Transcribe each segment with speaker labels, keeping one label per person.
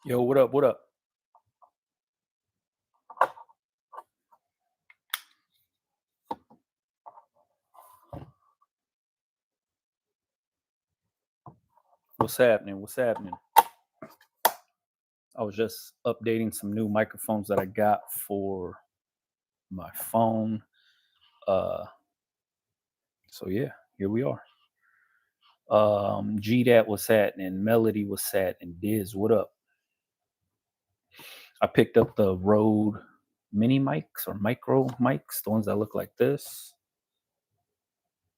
Speaker 1: Yo, what up? What up? What's happening? What's happening? I was just updating some new microphones that I got for my phone. Uh, so yeah, here we are. G Dat was happening, Melody was happening, Diz, what up? I picked up the Rode mini mics or micro mics, the ones that look like this.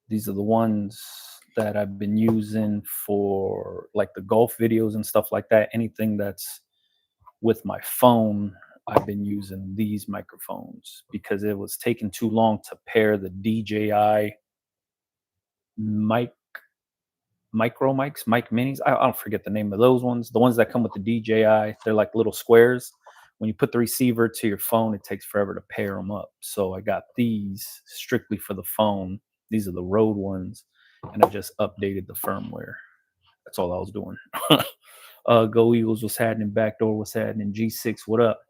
Speaker 1: These are the ones that I've been using for like the golf videos and stuff like that. Anything that's with my phone, I've been using these microphones because it was taking too long to pair the DJI mic micro mics, mic minis. I don't forget the name of those ones. The ones that come with the DJI, they're like little squares. When you put the receiver to your phone, it takes forever to pair them up. So I got these strictly for the phone. These are the Rode ones, and I just updated the firmware. That's all I was doing. Go Eagles, what's happening? Backdoor, what's happening? G6, what up?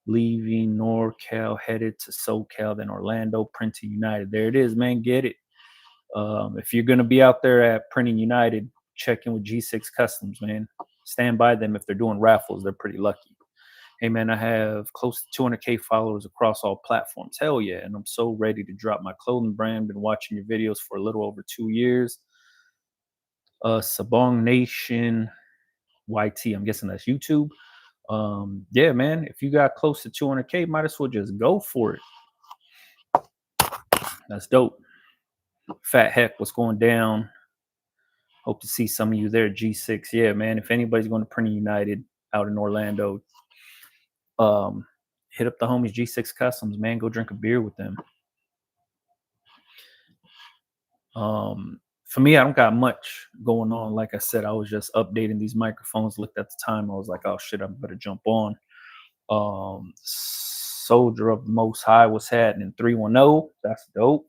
Speaker 1: Leaving NorCal, headed to SoCal, then Orlando, Printing United. There it is, man. Get it. If you're going to be out there at Printing United, check in with G6 Customs, man. Stand by them if they're doing raffles. They're pretty lucky. Hey, man, I have close to 200K followers across all platforms. Hell yeah. And I'm so ready to drop my clothing brand. Been watching your videos for a little over 2 years. Sabong Nation YT, I'm guessing that's YouTube. Yeah, man, if you got close to 200K, might as well just go for it. That's dope. Fat Heck, what's going down? Hope to see some of you there. G6, yeah, man. If anybody's going to Printing United out in Orlando, hit up the homies G6 Customs, man. Go drink a beer with them. For me, I don't got much going on. Like I said, I was just updating these microphones. Looked at the time, I was like, oh shit, I better jump on. Soldier of the Most High was happening. 310, that's dope.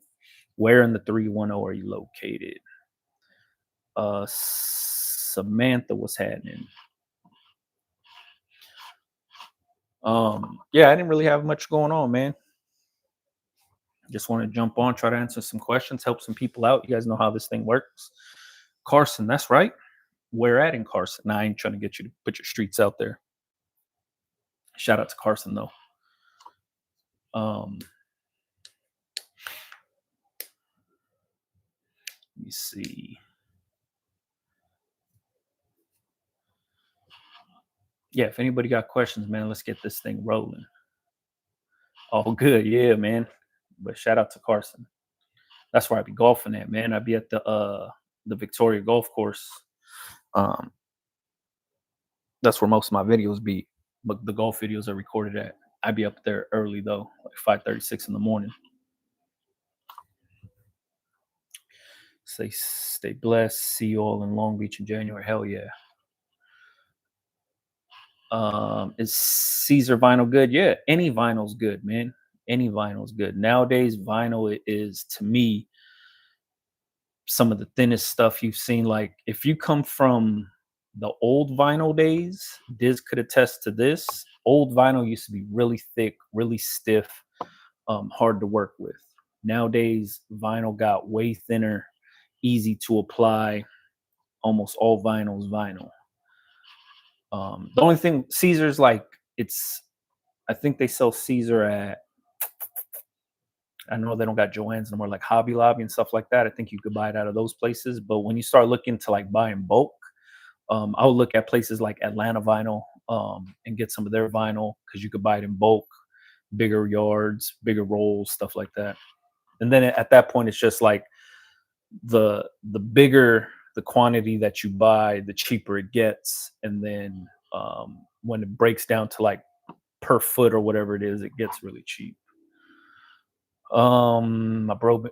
Speaker 1: Where in the 310 are you located? Samantha was happening. Yeah, I didn't really have much going on, man. Just want to jump on, try to answer some questions, help some people out. You guys know how this thing works. Carson, that's right. Where at in Carson? Nah, I ain't trying to get you to put your streets out there. Shout out to Carson though. Let me see. Yeah, if anybody got questions, man, let's get this thing rolling. Oh, good, yeah, man. But shout out to Carson. That's where I be golfing at, man. I be at the Victoria Golf Course. Um, that's where most of my videos be. But the golf videos are recorded at. I be up there early though, like 5:36 in the morning. Stay blessed. See you all in Long Beach in January. Hell yeah. Is Caesar vinyl good? Yeah, any vinyl's good, man. Any vinyl's good. Nowadays, vinyl is to me some of the thinnest stuff you've seen. Like if you come from the old vinyl days, Diz could attest to this. Old vinyl used to be really thick, really stiff, hard to work with. Nowadays, vinyl got way thinner, easy to apply. Almost all vinyl is vinyl. The only thing Caesar's like it's I think they sell Caesar at I know they don't got Joann's anymore, like Hobby Lobby and stuff like that. I think you could buy it out of those places. But when you start looking to like buy in bulk, I would look at places like Atlanta Vinyl and get some of their vinyl because you could buy it in bulk, bigger yards, bigger rolls, stuff like that. And then at that point, it's just like the bigger the quantity that you buy, the cheaper it gets. And then when it breaks down to like per foot or whatever it is, it gets really cheap. My bro,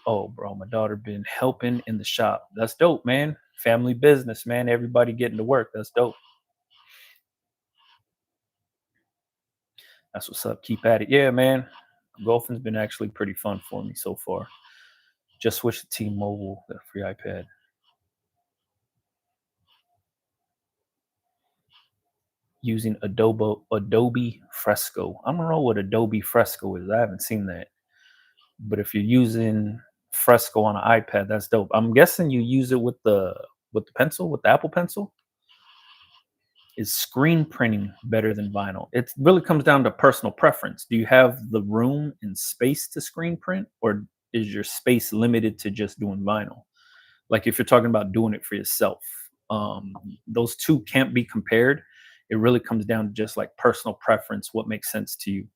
Speaker 1: oh, bro, my daughter been helping in the shop. That's dope, man. Family business, man. Everybody getting to work. That's dope. That's what's up. Keep at it. Yeah, man. Golfing's been actually pretty fun for me so far. Just switched to T-Mobile, the free iPad. using Adobe Fresco. I don't know what Adobe Fresco is. I haven't seen that. But if you're using Fresco on an iPad, that's dope. I'm guessing you use it with the pencil, with the Apple Pencil. Is screen printing better than vinyl? It really comes down to personal preference. Do you have the room and space to screen print, or is your space limited to just doing vinyl? Like if you're talking about doing it for yourself, those two can't be compared. It really comes down to just like personal preference, what makes sense to you.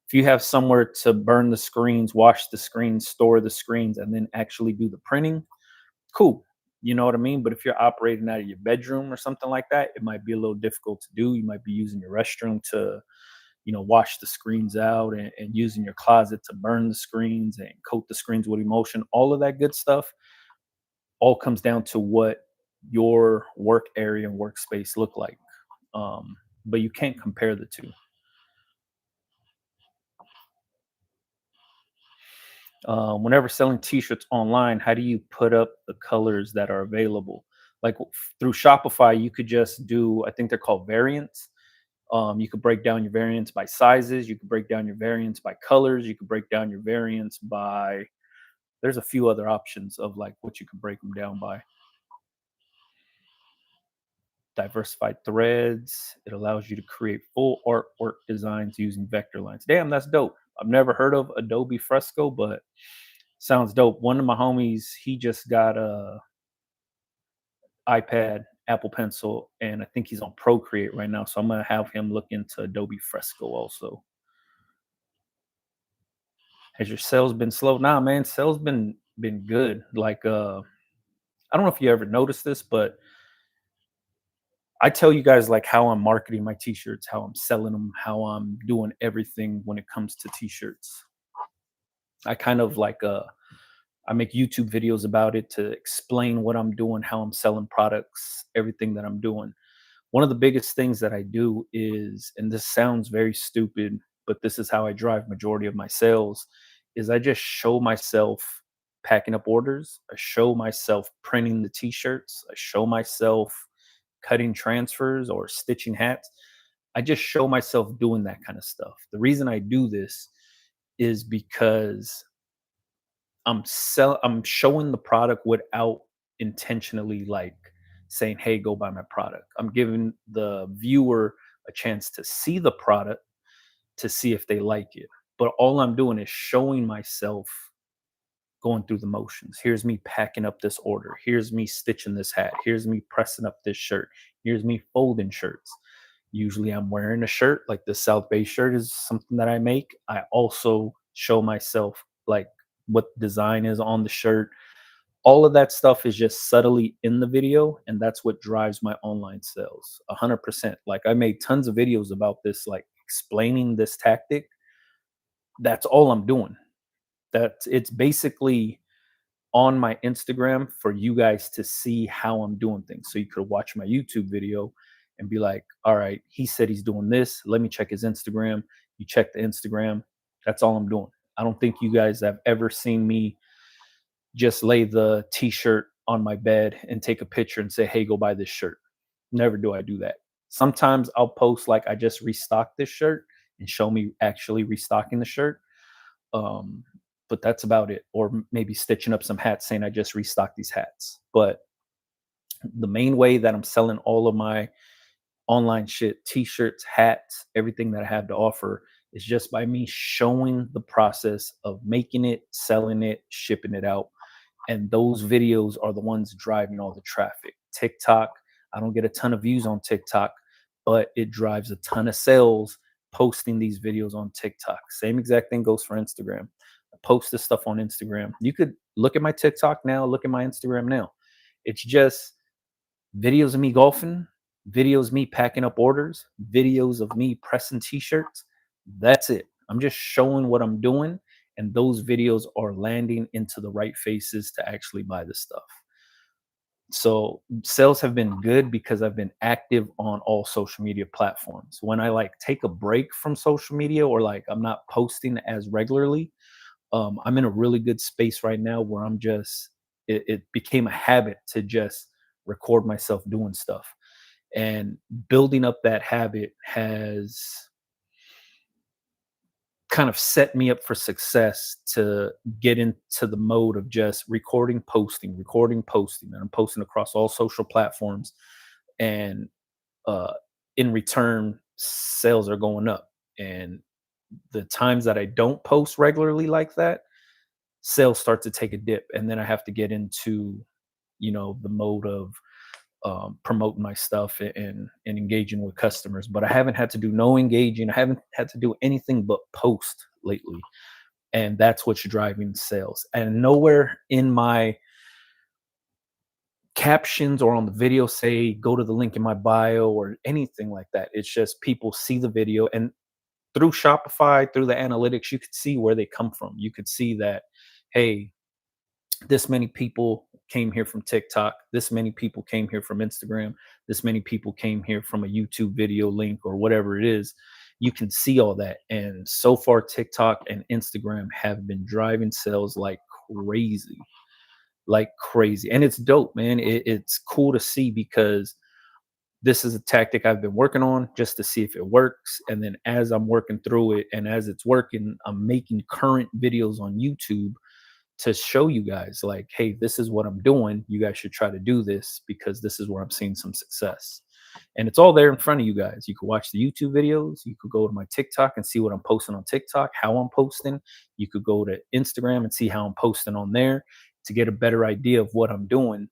Speaker 1: If you have somewhere to burn the screens, wash the screens, store the screens, and then actually do the printing, cool. You know what I mean? But if you're operating out of your bedroom or something like that, it might be a little difficult to do. You might be using your restroom to, wash the screens out, and using your closet to burn the screens and coat the screens with emotion. All of that good stuff all comes down to what your work area and workspace look like. But you can't compare the two. Whenever selling t-shirts online, how do you put up the colors that are available? Like through Shopify, you could just do, I think they're called variants. You could break down your variants by sizes. You could break down your variants by colors. You could break down your variants by, there's a few other options of like what you could break them down by. Diversified threads. It allows you to create full artwork designs using vector lines. Damn, that's dope. I've never heard of Adobe Fresco, but sounds dope. One of my homies, he just got a iPad, Apple Pencil, and I think he's on Procreate right now. So I'm gonna have him look into Adobe Fresco also. Has your sales been slow? Nah, man, sales been good. Like I don't know if you ever noticed this, but I tell you guys like how I'm marketing my t-shirts, how I'm selling them, how I'm doing everything when it comes to t-shirts. I kind of like I make YouTube videos about it to explain what I'm doing, how I'm selling products, everything that I'm doing. One of the biggest things that I do is, and this sounds very stupid, but this is how I drive majority of my sales, is I just show myself packing up orders. I show myself printing the t-shirts. I show myself cutting transfers or stitching hats. I just show myself doing that kind of stuff. The reason I do this is because I'm showing the product without intentionally like saying, "Hey, go buy my product." I'm giving the viewer a chance to see the product to see if they like it. But all I'm doing is showing myself going through the motions. Here's me packing up this order. Here's me stitching this hat. Here's me pressing up this shirt. Here's me folding shirts. Usually I'm wearing a shirt, like the South Bay shirt is something that I make. I also show myself like what design is on the shirt. All of that stuff is just subtly in the video, and that's what drives my online sales 100%. Like I made tons of videos about this, like explaining this tactic. That's all I'm doing. That it's basically on my Instagram for you guys to see how I'm doing things. So you could watch my YouTube video and be like, all right, he said he's doing this. Let me check his Instagram. You check the Instagram. That's all I'm doing. I don't think you guys have ever seen me just lay the t-shirt on my bed and take a picture and say, hey, go buy this shirt. Never do I do that. Sometimes I'll post like I just restocked this shirt and show me actually restocking the shirt. Um, but that's about it. Or maybe stitching up some hats saying I just restocked these hats. But the main way that I'm selling all of my online shit, t-shirts, hats, everything that I have to offer is just by me showing the process of making it, selling it, shipping it out. And those videos are the ones driving all the traffic. TikTok, I don't get a ton of views on TikTok, but it drives a ton of sales posting these videos on TikTok. Same exact thing goes for Instagram. I post this stuff on Instagram. You could look at my TikTok now, look at my Instagram now. It's just videos of me golfing, videos of me packing up orders, videos of me pressing t-shirts. That's it. I'm just showing what I'm doing, and those videos are landing into the right faces to actually buy the stuff. So sales have been good because I've been active on all social media platforms. When I like take a break from social media or like I'm not posting as regularly, I'm in a really good space right now where I'm just it became a habit to just record myself doing stuff. And building up that habit has kind of set me up for success to get into the mode of just recording, posting. And I'm posting across all social platforms. And uh, in return, sales are going up. And the times that I don't post regularly like that, sales start to take a dip. And then I have to get into, the mode of promoting my stuff and engaging with customers. But I haven't had to do no engaging. I haven't had to do anything but post lately. And that's what's driving sales. And nowhere in my captions or on the video say go to the link in my bio or anything like that. It's just people see the video, and through Shopify, through the analytics, you could see where they come from. You could see that, hey, this many people came here from TikTok, this many people came here from Instagram, this many people came here from a YouTube video link or whatever it is. You can see all that. And so far, TikTok and Instagram have been driving sales crazy, like crazy. And it's dope, man. It's cool to see because this is a tactic I've been working on just to see if it works. And then as I'm working through it and as it's working, I'm making current videos on YouTube to show you guys, like, hey, this is what I'm doing. You guys should try to do this because this is where I'm seeing some success. And it's all there in front of you guys. You could watch the YouTube videos. You could go to my TikTok and see what I'm posting on TikTok, how I'm posting. You could go to Instagram and see how I'm posting on there to get a better idea of what I'm doing.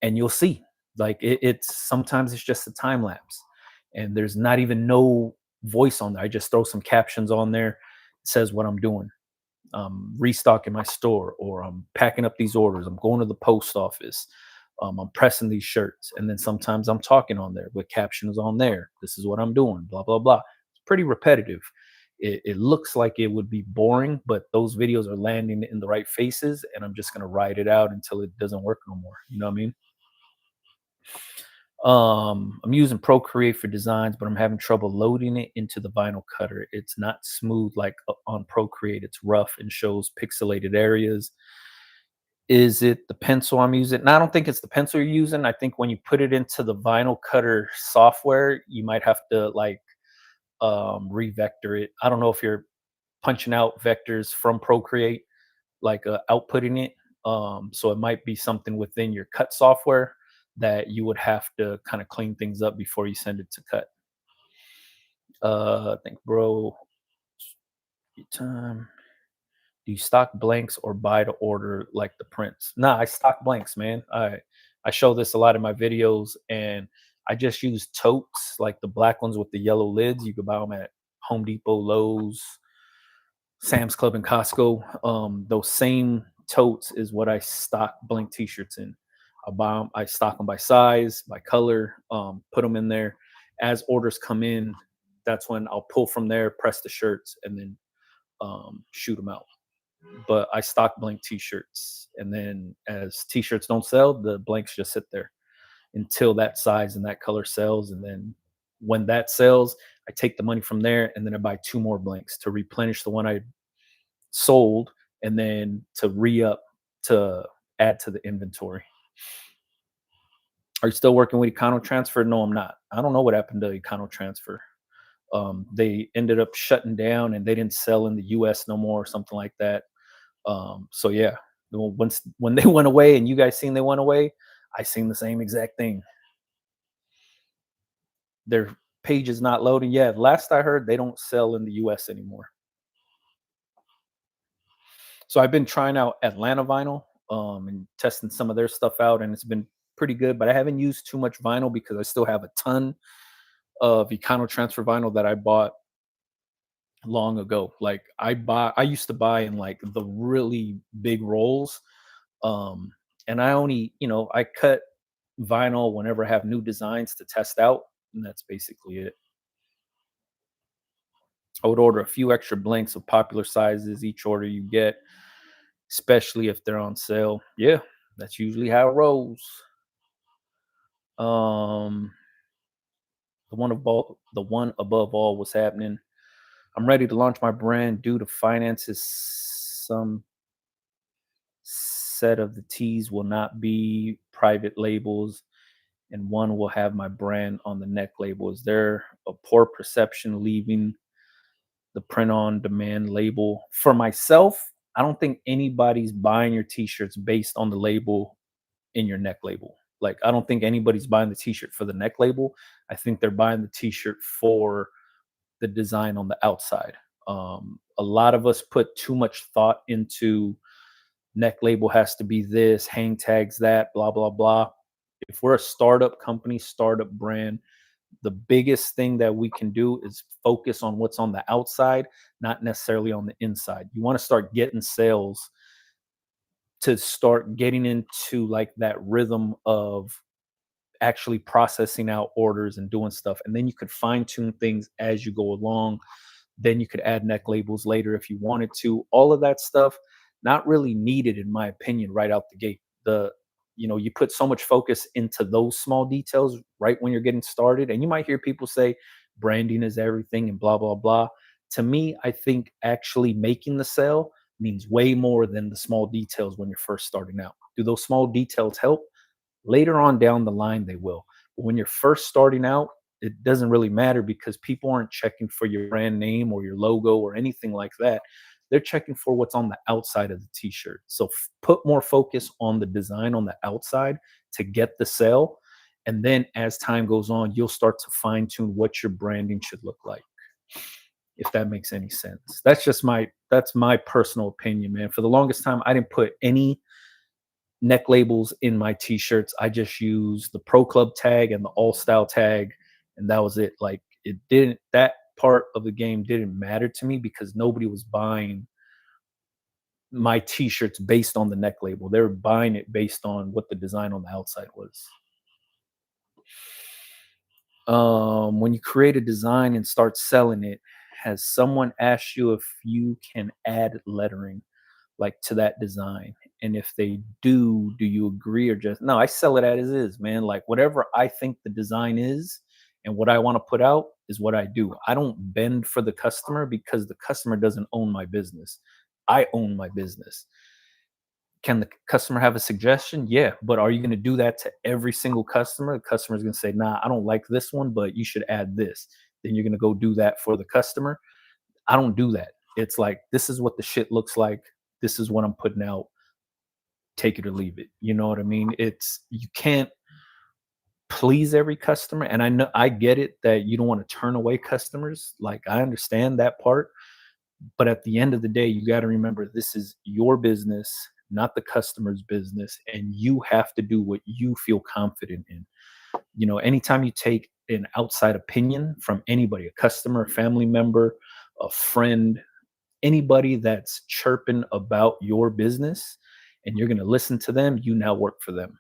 Speaker 1: And you'll see, like, it's sometimes it's just a time lapse and there's not even no voice on there. I just throw some captions on there. It says what I'm doing. Restocking my store, or I'm packing up these orders. I'm going to the post office. I'm pressing these shirts. And then sometimes I'm talking on there with captions on there. This is what I'm doing, blah, blah, blah. It's pretty repetitive. It looks like it would be boring, but those videos are landing in the right faces. And I'm just going to ride it out until it doesn't work no more. You know what I mean? I'm using Procreate for designs, but I'm having trouble loading it into the vinyl cutter. It's not smooth like on Procreate. It's rough and shows pixelated areas. Is it the pencil I'm using? No, I don't think it's the pencil you're using. I think when you put it into the vinyl cutter software, you might have to revector it. I don't know if you're punching out vectors from Procreate, outputting it. So it might be something within your cut software that you would have to kind of clean things up before you send it to cut. I think, bro, time. Do you stock blanks or buy to order like the prints? Nah, I stock blanks, man. I show this a lot in my videos, and I just use totes, like the black ones with the yellow lids. You can buy them at Home Depot, Lowe's, Sam's Club, and Costco. Those same totes is what I stock blank T-shirts in. I buy them, I stock them by size, by color, put them in there. As orders come in, that's when I'll pull from there, press the shirts, and then shoot them out. But I stock blank T-shirts, and then as T-shirts don't sell, the blanks just sit there until that size and that color sells. And then when that sells, I take the money from there, and then I buy two more blanks to replenish the one I sold, and then to re-up to add to the inventory. Are you still working with Econo Transfer? No, I'm not. I don't know what happened to Econo Transfer. They ended up shutting down, and they didn't sell in the US no more or something like that. So yeah, once when they went away and you guys seen they went away, I seen the same exact thing. Their page is not loading. Yeah, last I heard, they don't sell in the US anymore. So I've been trying out Atlanta Vinyl, and testing some of their stuff out, and it's been pretty good. But I haven't used too much vinyl because I still have a ton of Econo Transfer vinyl that I bought long ago. Like I used to buy in like the really big rolls. And I only, I cut vinyl whenever I have new designs to test out, and that's basically it. I would order a few extra blanks of popular sizes each order you get, especially if they're on sale. Yeah, that's usually how it rolls. Um, the one above all was happening. I'm ready to launch my brand due to finances. Some set of the teas will not be private labels. and one will have my brand on the neck label. Is there a poor perception leaving the print on demand label? For myself, I don't think anybody's buying your t-shirts based on the label in your neck label. Like, I don't think anybody's buying the t-shirt for the neck label. I think they're buying the t-shirt for the design on the outside. A lot of us put too much thought into neck label has to be this, hang tags that, blah, blah, blah. If we're a startup company, startup brand, the biggest thing that we can do is focus on what's on the outside, not necessarily on the inside. You want to start getting sales to start getting into like that rhythm of actually processing out orders and doing stuff. And then you could fine tune things as you go along. Then you could add neck labels later if you wanted to. All of that stuff, not really needed, in my opinion, right out the gate. You put so much focus into those small details right when you're getting started. And you might hear people say branding is everything and blah, blah, blah. To me, I think actually making the sale means way more than the small details when you're first starting out. Do those small details help? Later on down the line, they will. But when you're first starting out, it doesn't really matter because people aren't checking for your brand name or your logo or anything like that. They're checking for what's on the outside of the t-shirt. So put more focus on the design on the outside to get the sale. And then as time goes on, you'll start to fine tune what your branding should look like, if that makes any sense. That's my personal opinion, man. For the longest time, I didn't put any neck labels in my t-shirts. I just used the Pro Club tag and the All Style tag, and that was it. Like, it didn't that part of the game didn't matter to me because nobody was buying my t-shirts based on the neck label. They were buying it based on what the design on the outside was. When you create a design and start selling it, has someone asked you if you can add lettering like to that design? And if they do you agree or just no, I sell it as is, man. Like, whatever I think the design is and what I want to put out is what I do. I don't bend for the customer because the customer doesn't own my business. I own my business. Can the customer have a suggestion? Yeah, but are you going to do that to every single customer? The customer is going to say, "Nah, I don't like this one, but you should add this." Then you're going to go do that for the customer. I don't do that. It's like, this is what the shit looks like. This is what I'm putting out. Take it or leave it. You know what I mean? You can't please every customer. And I know, I get it that you don't want to turn away customers. Like, I understand that part. But at the end of the day, you got to remember this is your business, not the customer's business. And you have to do what you feel confident in. Anytime you take an outside opinion from anybody, a customer, a family member, a friend, anybody that's chirping about your business and you're going to listen to them, you now work for them.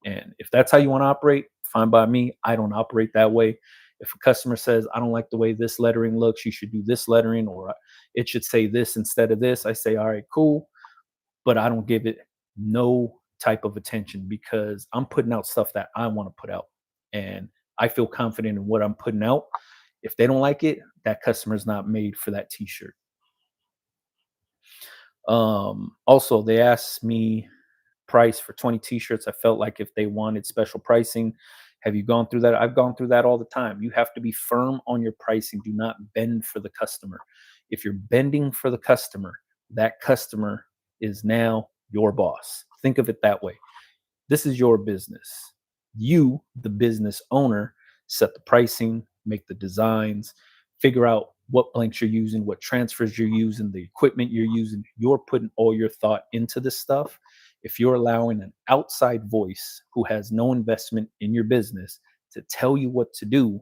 Speaker 1: And if that's how you want to operate, fine by me. I don't operate that way. If a customer says, I don't like the way this lettering looks, you should do this lettering, or it should say this instead of this, I say, all right, cool. But I don't give it no type of attention because I'm putting out stuff that I want to put out. And I feel confident in what I'm putting out. If they don't like it, that customer's not made for that t-shirt. Also, they asked me price for 20 t-shirts. I felt like if they wanted special pricing, have you gone through that? I've gone through that all the time. You have to be firm on your pricing. Do not bend for the customer. If you're bending for the customer, that customer is now your boss. Think of it that way. This is your business. You, the business owner, set the pricing, make the designs, figure out what blanks you're using, what transfers you're using, the equipment you're using. You're putting all your thought into this stuff. If you're allowing an outside voice who has no investment in your business to tell you what to do,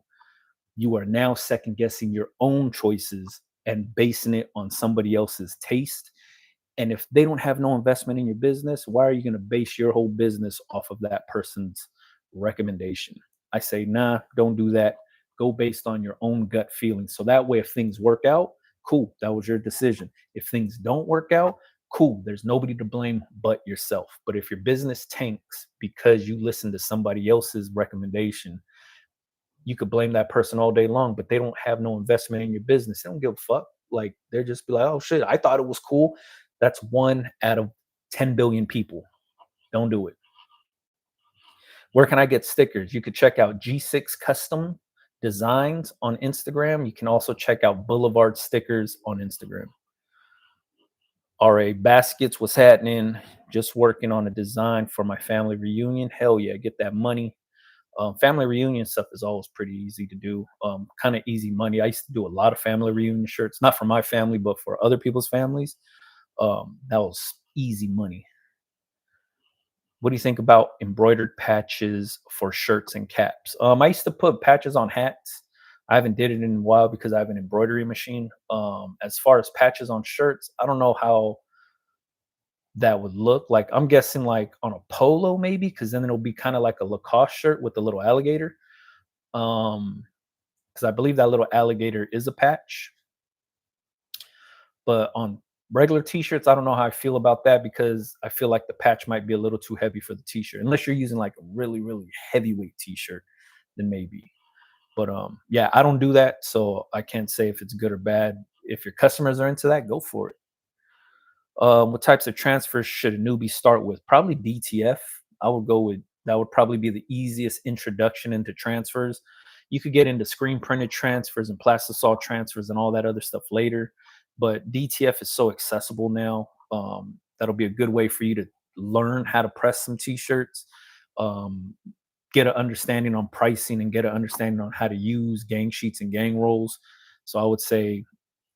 Speaker 1: you are now second guessing your own choices and basing it on somebody else's taste. And if they don't have no investment in your business, why are you going to base your whole business off of that person's recommendation? I say, nah, don't do that. Go based on your own gut feelings. So that way, if things work out, cool, that was your decision. If things don't work out, cool, there's nobody to blame but yourself. But if your business tanks because you listen to somebody else's recommendation, you could blame that person all day long, but they don't have no investment in your business. They don't give a fuck. Like, they're just be like, oh shit, I thought it was cool. That's one out of 10 billion people. Don't do it. Where can I get stickers? You could check out G6 Custom Designs on Instagram. You can also check out Boulevard Stickers on Instagram. RA Baskets, what's happening? Just working on a design for my family reunion. Hell yeah, get that money. Family reunion stuff is always pretty easy to do. Kind of easy money. I used to do a lot of family reunion shirts, not for my family, but for other people's families. That was easy money. What do you think about embroidered patches for shirts and caps? I used to put patches on hats. I haven't did it in a while because I have an embroidery machine. As far as patches on shirts, I don't know how that would look like. I'm guessing like on a polo maybe, because then it'll be kind of like a Lacoste shirt with a little alligator. Because I believe that little alligator is a patch. But on regular t-shirts, I don't know how I feel about that because I feel like the patch might be a little too heavy for the t-shirt. Unless you're using like a really, really heavyweight t-shirt, then maybe. But yeah, I don't do that, so I can't say if it's good or bad. If your customers are into that, go for it. What types of transfers should a newbie start with? Probably DTF. I would go with that. Would probably be the easiest introduction into transfers. You could get into screen printed transfers and plastisol transfers and all that other stuff later, but DTF is so accessible now. That'll be a good way for you to learn how to press some t-shirts, um, get an understanding on pricing, and get an understanding on how to use gang sheets and gang rolls. So I would say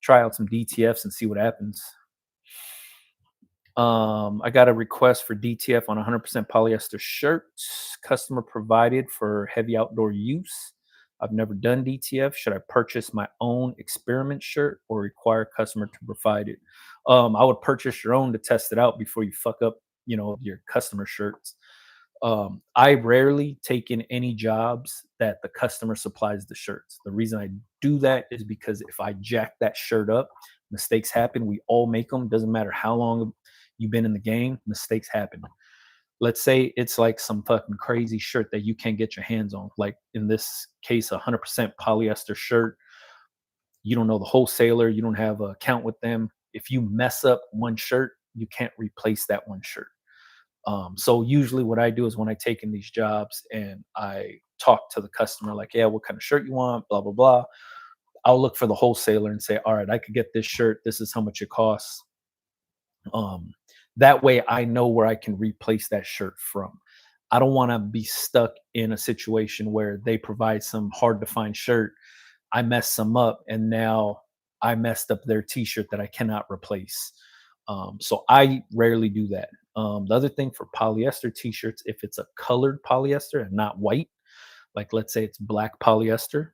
Speaker 1: try out some DTFs and see what happens. I got a request for DTF on 100% polyester shirts, customer provided for heavy outdoor use. I've never done DTF. Should I purchase my own experiment shirt or require customer to provide it? I would purchase your own to test it out before you fuck up, your customer shirts. I rarely take in any jobs that the customer supplies the shirts. The reason I do that is because if I jack that shirt up, mistakes happen. We all make them. Doesn't matter how long you've been in the game, mistakes happen. Let's say it's like some fucking crazy shirt that you can't get your hands on. Like in this case, 100% polyester shirt. You don't know the wholesaler. You don't have a account with them. If you mess up one shirt, you can't replace that one shirt. So usually what I do is when I take in these jobs and I talk to the customer, like, yeah, what kind of shirt you want, blah, blah, blah. I'll look for the wholesaler and say, all right, I could get this shirt. This is how much it costs. Um, that way I know where I can replace that shirt from. I don't want to be stuck in a situation where they provide some hard to find shirt. I mess some up and now I messed up their t-shirt that I cannot replace. So I rarely do that. The other thing for polyester t-shirts, if it's a colored polyester and not white, like let's say it's black polyester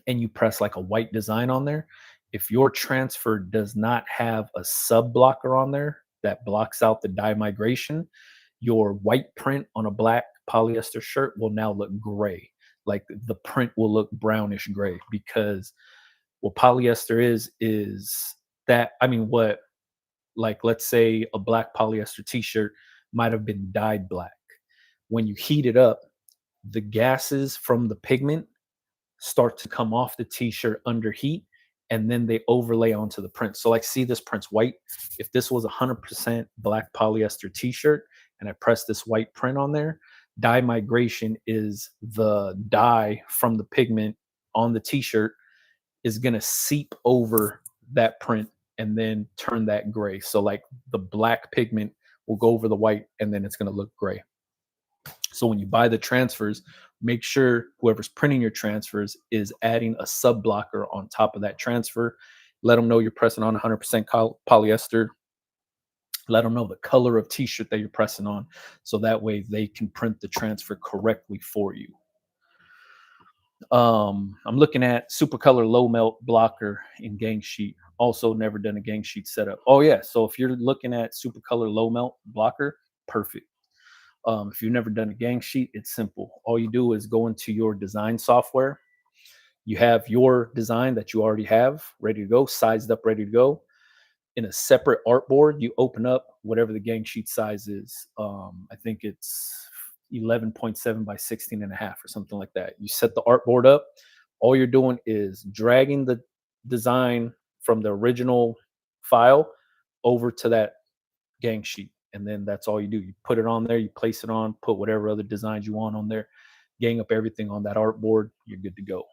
Speaker 1: and you press like a white design on there, if your transfer does not have a sub blocker on there that blocks out the dye migration, your white print on a black polyester shirt will now look gray. Like the print will look brownish gray because what polyester is that, I mean, what, like let's say a black polyester t-shirt might have been dyed black. When you heat it up, the gases from the pigment start to come off the t-shirt under heat and then they overlay onto the print. So like see this print's white. If this was 100% black polyester t-shirt and I press this white print on there, dye migration is the dye from the pigment on the t-shirt is going to seep over that print and then turn that gray. So like the black pigment will go over the white and then it's going to look gray. So when you buy the transfers, make sure whoever's printing your transfers is adding a sub blocker on top of that transfer. Let them know you're pressing on 100% polyester. Let them know the color of t-shirt that you're pressing on. So that way they can print the transfer correctly for you. I'm looking at super color low melt blocker in gang sheet. Also never done a gang sheet setup. Oh yeah. So if you're looking at super color low melt blocker, perfect. If you've never done a gang sheet, it's simple. All you do is go into your design software. You have your design that you already have ready to go, sized up, ready to go. In a separate artboard, you open up whatever the gang sheet size is. I think it's 11.7 by 16 and a half or something like that. You set the artboard up. All you're doing is dragging the design from the original file over to that gang sheet. and then that's all you do. You put it on there, you place it on, put whatever other designs you want on there, gang up everything on that artboard, you're good to go.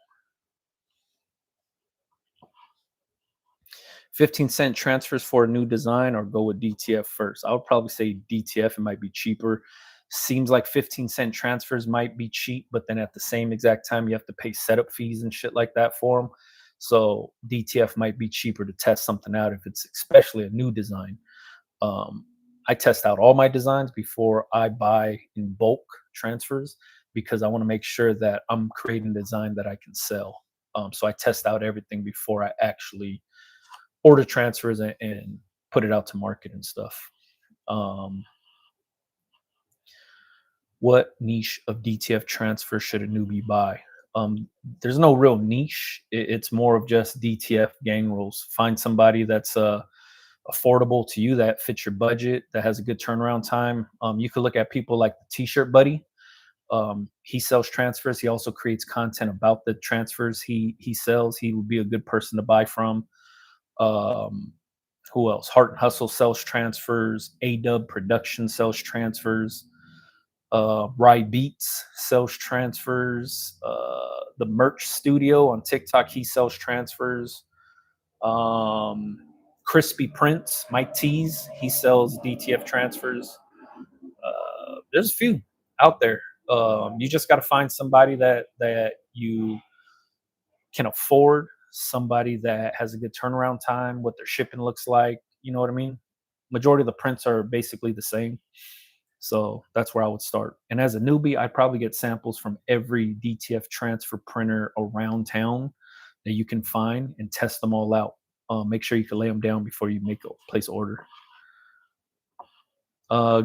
Speaker 1: 15-cent transfers for a new design, or go with DTF first? I would probably say DTF. It might be cheaper. Seems like 15-cent transfers might be cheap, but then at the same exact time, you have to pay setup fees and shit like that for them. So DTF might be cheaper to test something out if it's especially a new design. Um, I test out all my designs before I buy in bulk transfers because I want to make sure that I'm creating a design that I can sell. So I test out everything before I actually order transfers and put it out to market and stuff. Um, what niche of DTF transfer should a newbie buy? There's no real niche. It's more of just DTF gang rules. Find somebody that's affordable to you, that fits your budget, that has a good turnaround time. You could look at people like the T-shirt Buddy. He sells transfers. He also creates content about the transfers he sells. He would be a good person to buy from. Um, who else? Heart and Hustle sells transfers. ADub Production sells transfers. Rye Beats sells transfers. The Merch Studio on TikTok, he sells transfers. Um, Crispy Prince, Mike Tees, he sells DTF transfers. There's a few out there. You just got to find somebody that you can afford, somebody that has a good turnaround time, what their shipping looks like. You know what I mean? Majority of the prints are basically the same. So that's where I would start. And as a newbie, I'd probably get samples from every DTF transfer printer around town that you can find and test them all out. Make sure you can lay them down before you make a place order.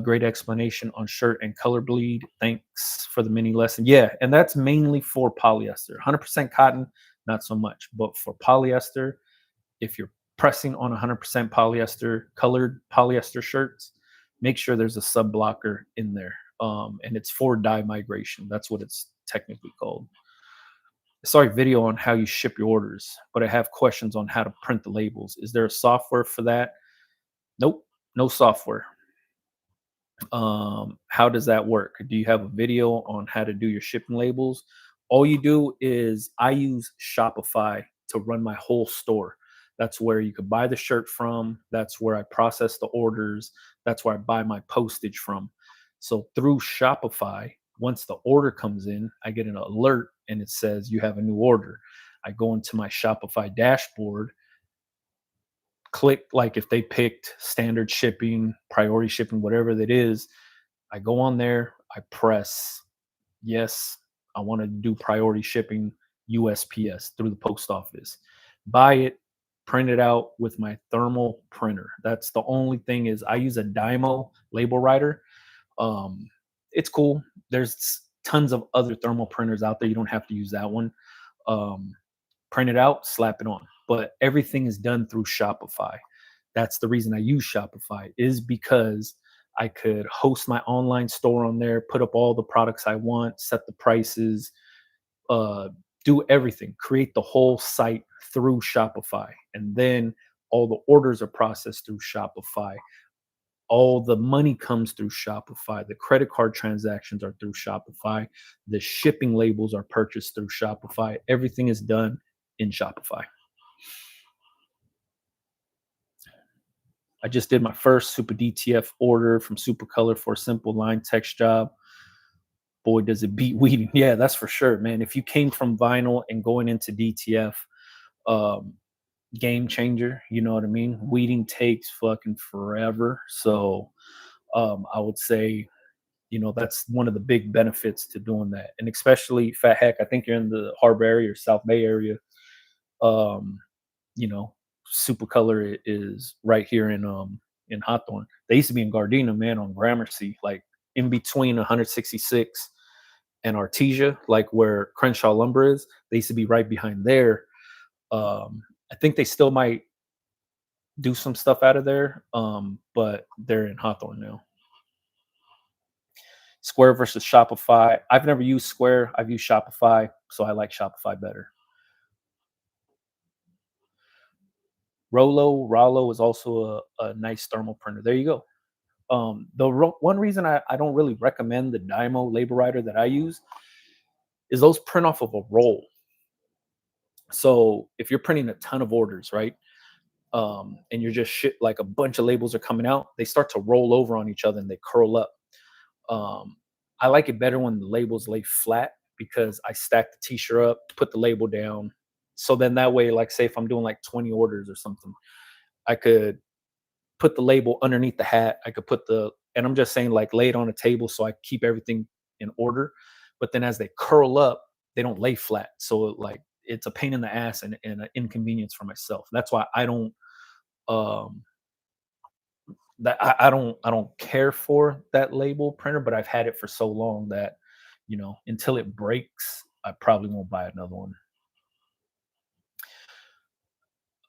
Speaker 1: Great explanation on shirt and color bleed. Thanks for the mini lesson. Yeah, and that's mainly for polyester. 100% cotton, not so much. But for polyester, if you're pressing on 100% polyester, colored polyester shirts, make sure there's a sub blocker in there. And it's for dye migration. That's what it's technically called. Sorry, video on how you ship your orders, but I have questions on how to print the labels. Is there a software for that? Nope, no software. How does that work? Do you have a video on how to do your shipping labels? All you do is I use Shopify to run my whole store. That's where you could buy the shirt from. That's where I process the orders. That's where I buy my postage from. So through Shopify, once the order comes in, I get an alert and it says you have a new order. I go into my Shopify dashboard, click like if they picked standard shipping, priority shipping, whatever that is. I go on there, I press yes, I want to do priority shipping USPS through the post office. Buy it, print it out with my thermal printer. That's the only thing is I use a Dymo label writer. Um, it's cool. There's tons of other thermal printers out there. You don't have to use that one. Um, Print it out, slap it on. But everything is done through Shopify. That's the reason I use Shopify is because I could host my online store on there, put up all the products I want, set the prices, uh, do everything, create the whole site through Shopify. And then all the orders are processed through Shopify. All the money comes through Shopify. The credit card transactions are through Shopify. The shipping labels are purchased through Shopify. Everything is done in Shopify. I just did my first Super DTF order from Supercolor for a simple line text job. Boy, does it beat weeding. Yeah, that's for sure, man. If you came from vinyl and going into DTF, um, game changer. You know what I mean? Weeding takes fucking forever. So I would say, that's one of the big benefits to doing that. And especially Fat Heck, I think you're in the Harbor area or South Bay area. Um, you know, Supercolor is right here in Hawthorne. They used to be in Gardena, man, on Gramercy, like in between 166 and Artesia, like where Crenshaw Lumber is. They used to be right behind there. I think they still might do some stuff out of there, but they're in Hawthorne now. Square versus Shopify. I've never used Square. I've used Shopify, so I like Shopify better. Rollo is also a nice thermal printer. There you go. One reason I don't really recommend the Dymo label writer that I use is those print off of a roll. So if you're printing a ton of orders, right? And you're just shit like a bunch of labels are coming out, they start to roll over on each other and they curl up. Um, I like it better when the labels lay flat because I stack the t-shirt up, put the label down. So then that way, like say if I'm doing like 20 orders or something, I could put the label underneath the hat. I could put and I'm just saying like lay it on a table so I keep everything in order. But then as they curl up, they don't lay flat. So like it's a pain in the ass and an inconvenience for myself. That's why I don't um I don't care for that label printer, but I've had it for so long that, until it breaks, I probably won't buy another one.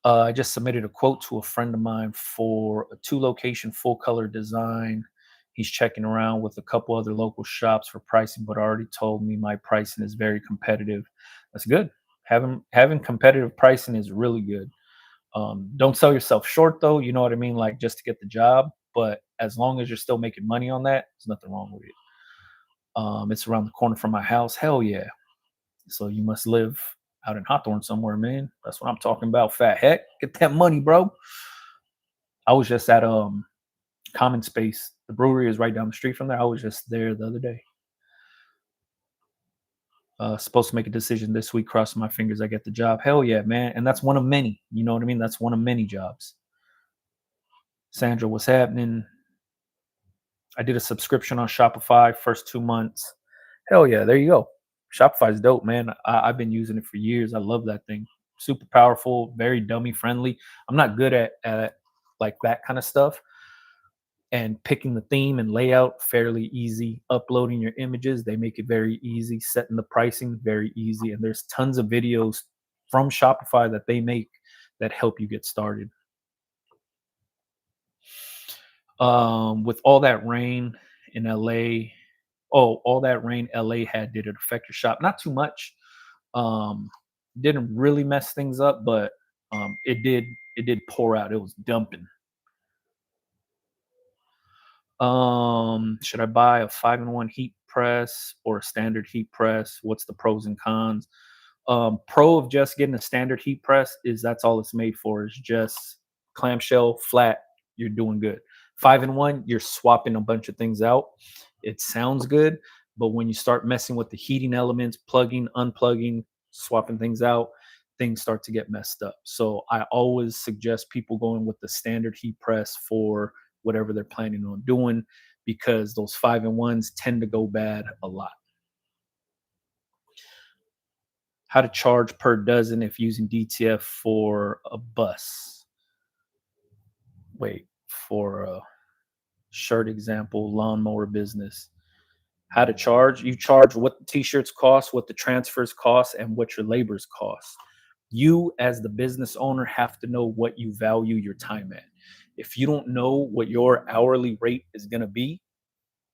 Speaker 1: I just submitted a quote to a friend of mine for a 2 location full color design. He's checking around with a couple other local shops for pricing, but already told me my pricing is very competitive. That's good. Having competitive pricing is really good. Don't sell yourself short though, you know what I mean? Like just to get the job. But as long as you're still making money on that, there's nothing wrong with it. It's around the corner from my house. Hell yeah. So you must live out in Hawthorne somewhere, man. That's what I'm talking about. Fat heck. Get that money, bro. I was just at Common Space. The brewery is right down the street from there. I was just there the other day. Supposed to make a decision this week. Crossing my fingers, I get the job. Hell yeah, man. And that's one of many. You know what I mean? That's one of many jobs. Sandra, what's happening? I did a subscription on Shopify first 2 months. Hell yeah, there you go. Shopify is dope, man. I've been using it for years. I love that thing. Super powerful, very dummy friendly. I'm not good at like that kind of stuff. And picking the theme and layout fairly easy. Uploading your images, they make it very easy. Setting the pricing very easy. And there's tons of videos from Shopify that they make that help you get started. With all that rain in LA, all that rain LA had, did it affect your shop? Not too much. Um, didn't really mess things up, but it did pour out. It was dumping. Should I buy a 5-in-1 heat press or a standard heat press? What's the pros and cons? Pro of just getting a standard heat press is that's all it's made for, is just clamshell flat. You're doing good. 5-in-1, you're swapping a bunch of things out. It sounds good, but when you start messing with the heating elements, plugging, unplugging, swapping things out, things start to get messed up. So I always suggest people going with the standard heat press for whatever they're planning on doing, because those 5-in-1s tend to go bad a lot. How to charge per dozen if using DTF for a bus. Wait, for a shirt example, lawnmower business. How to charge? You charge what the t-shirts cost, what the transfers cost, and what your labors cost. You as the business owner have to know what you value your time at. If you don't know what your hourly rate is going to be,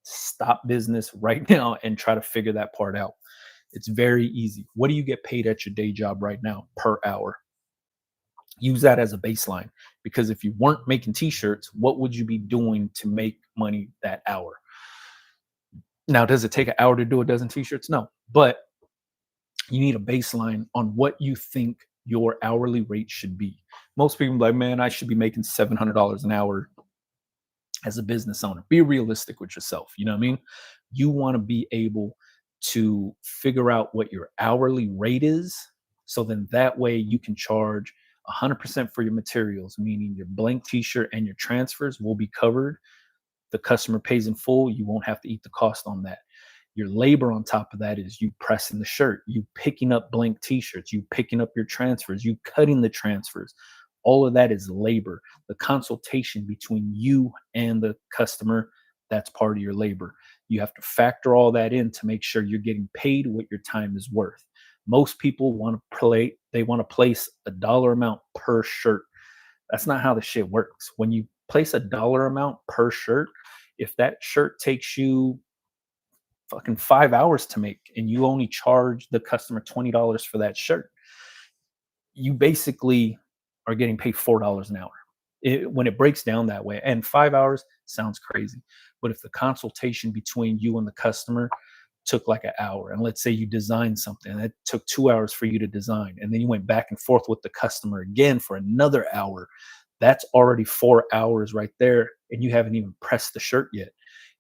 Speaker 1: stop business right now and try to figure that part out. It's very easy. What do you get paid at your day job right now per hour? Use that as a baseline, because if you weren't making t-shirts, what would you be doing to make money that hour? Now, does it take an hour to do a dozen t-shirts? No, but you need a baseline on what you think your hourly rate should be. Most people are like, man, I should be making $700 an hour as a business owner. Be realistic with yourself. You know what I mean? You want to be able to figure out what your hourly rate is. So then that way you can charge 100% for your materials, meaning your blank t-shirt and your transfers will be covered. The customer pays in full. You won't have to eat the cost on that. Your labor on top of that is you pressing the shirt, you picking up blank t-shirts, you picking up your transfers, you cutting the transfers. All of that is labor. The consultation between you and the customer, that's part of your labor. You have to factor all that in to make sure you're getting paid what your time is worth. Most people want to place a dollar amount per shirt. That's not how the shit works. When you place a dollar amount per shirt, if that shirt takes you fucking 5 hours to make and you only charge the customer $20 for that shirt, you basically are getting paid $4 an hour. when it breaks down that way. And 5 hours sounds crazy, but if the consultation between you and the customer took like an hour, and let's say you designed something and it took 2 hours for you to design, and then you went back and forth with the customer again for another hour, that's already 4 hours right there, and you haven't even pressed the shirt yet.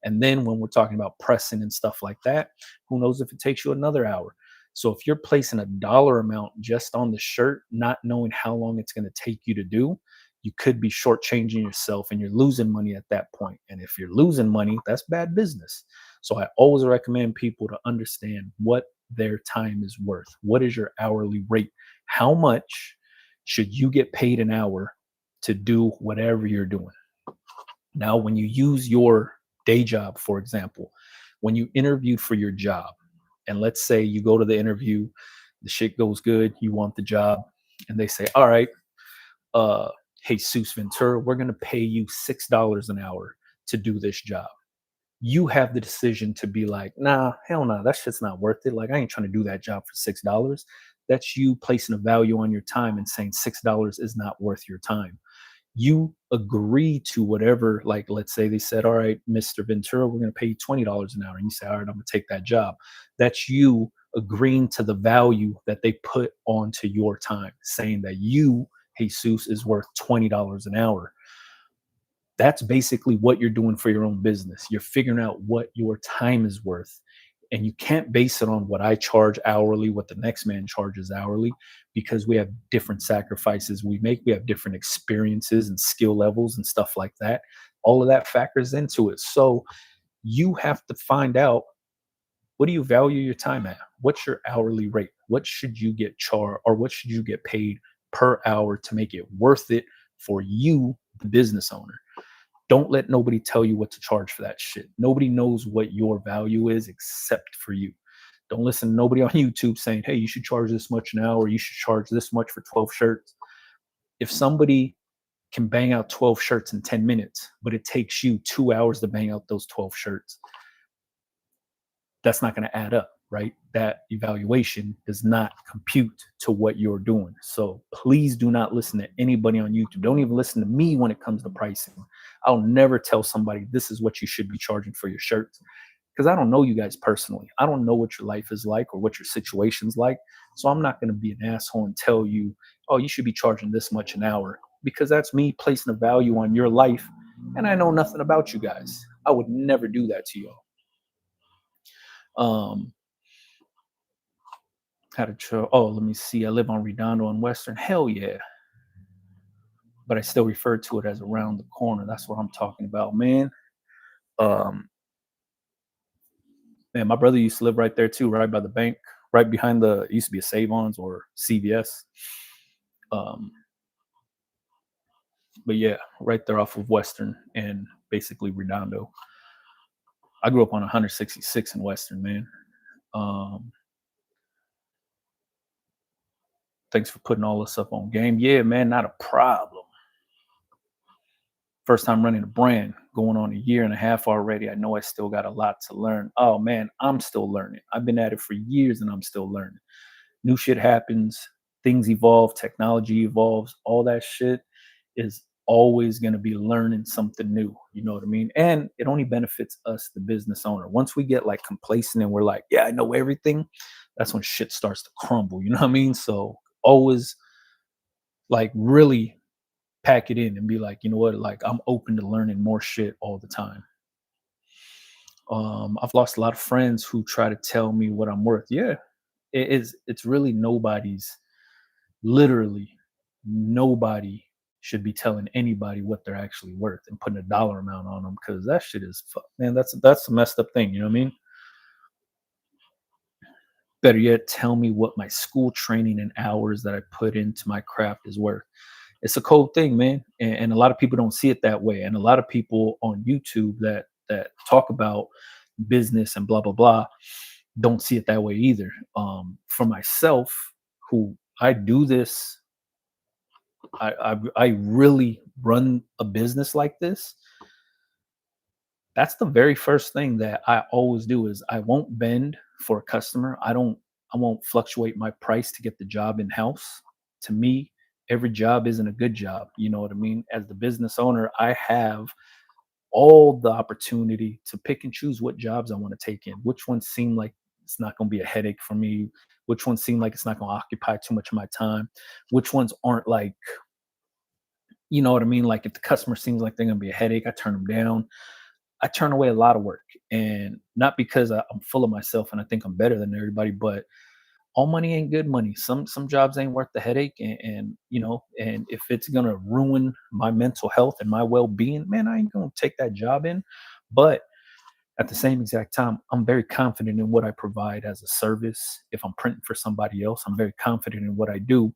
Speaker 1: And then when we're talking about pressing and stuff like that, who knows if it takes you another hour. So if you're placing a dollar amount just on the shirt, not knowing how long it's going to take you to do, you could be shortchanging yourself and you're losing money at that point. And if you're losing money, that's bad business. So I always recommend people to understand what their time is worth. What is your hourly rate? How much should you get paid an hour to do whatever you're doing? Now, when you use your day job, for example, when you interviewed for your job, and let's say you go to the interview, the shit goes good, you want the job, and they say, all right, uh, Jesus Ventura, we're going to pay you $6 an hour to do this job. You have the decision to be like, nah, hell no, that shit's not worth it. Like, I ain't trying to do that job for $6. That's you placing a value on your time and saying $6 is not worth your time. You agree to whatever, like, let's say they said, all right, Mr. Ventura, we're going to pay you $20 an hour. And you say, all right, I'm going to take that job. That's you agreeing to the value that they put onto your time, saying that you, Jesus, is worth $20 an hour. That's basically what you're doing for your own business. You're figuring out what your time is worth. And you can't base it on what I charge hourly, what the next man charges hourly, because we have different sacrifices we make. We have different experiences and skill levels and stuff like that. All of that factors into it. So you have to find out, what do you value your time at? What's your hourly rate? What should you get charged, or what should you get paid per hour to make it worth it for you, the business owner? Don't let nobody tell you what to charge for that shit. Nobody knows what your value is except for you. Don't listen to nobody on YouTube saying, hey, you should charge this much an hour, or you should charge this much for 12 shirts. If somebody can bang out 12 shirts in 10 minutes, but it takes you 2 hours to bang out those 12 shirts, that's not going to add up, right? That evaluation does not compute to what you're doing. So please do not listen to anybody on YouTube. Don't even listen to me when it comes to pricing. I'll never tell somebody this is what you should be charging for your shirts, because I don't know you guys personally. I don't know what your life is like or what your situation's like. So I'm not going to be an asshole and tell you, oh, you should be charging this much an hour, because that's me placing a value on your life. And I know nothing about you guys. I would never do that to y'all. How to show? Oh, let me see. I live on Redondo and Western. Hell yeah. But I still refer to it as around the corner. That's what I'm talking about, man. Um, Man, my brother used to live right there too, right by the bank, right behind the, it used to be a Save-Ons or CVS. Um, but yeah, right there off of Western and basically Redondo. I grew up on 166 in Western, man. Um, Thanks for putting all this up on game. Yeah, man, not a problem. First time running a brand, going on a year and a half already. I know I still got a lot to learn. Oh man, I'm still learning. I've been at it for years and I'm still learning. New shit happens, things evolve, technology evolves, all that shit is always going to be learning something new. You know what I mean? And it only benefits us, the business owner. Once we get like complacent and we're like, yeah, I know everything, that's when shit starts to crumble. You know what I mean? So always like really pack it in and be like, you know what, like I'm open to learning more shit all the time. I've lost a lot of friends who try to tell me what I'm worth. Yeah, it's really nobody's, literally nobody should be telling anybody what they're actually worth and putting a dollar amount on them, because that shit is man, that's a messed up thing, you know what I mean? Better yet, tell me what my school training and hours that I put into my craft is worth. It's a cold thing, man, and a lot of people don't see it that way. And a lot of people on YouTube that talk about business and blah blah blah don't see it that way either. For myself, who I do this, I really run a business like this. That's the very first thing that I always do is I won't bend for a customer. I won't fluctuate my price to get the job in house. To me, every job isn't a good job. You know what I mean? As the business owner, I have all the opportunity to pick and choose what jobs I want to take in, which ones seem like it's not going to be a headache for me, which ones seem like it's not going to occupy too much of my time, which ones aren't like, you know what I mean? Like if the customer seems like they're going to be a headache, I turn them down. I turn away a lot of work, and not because I'm full of myself and I think I'm better than everybody, but all money ain't good money. Some jobs ain't worth the headache, and you know, and if it's gonna ruin my mental health and my well being, man, I ain't gonna take that job in. But at the same exact time, I'm very confident in what I provide as a service. If I'm printing for somebody else, I'm very confident in what I do.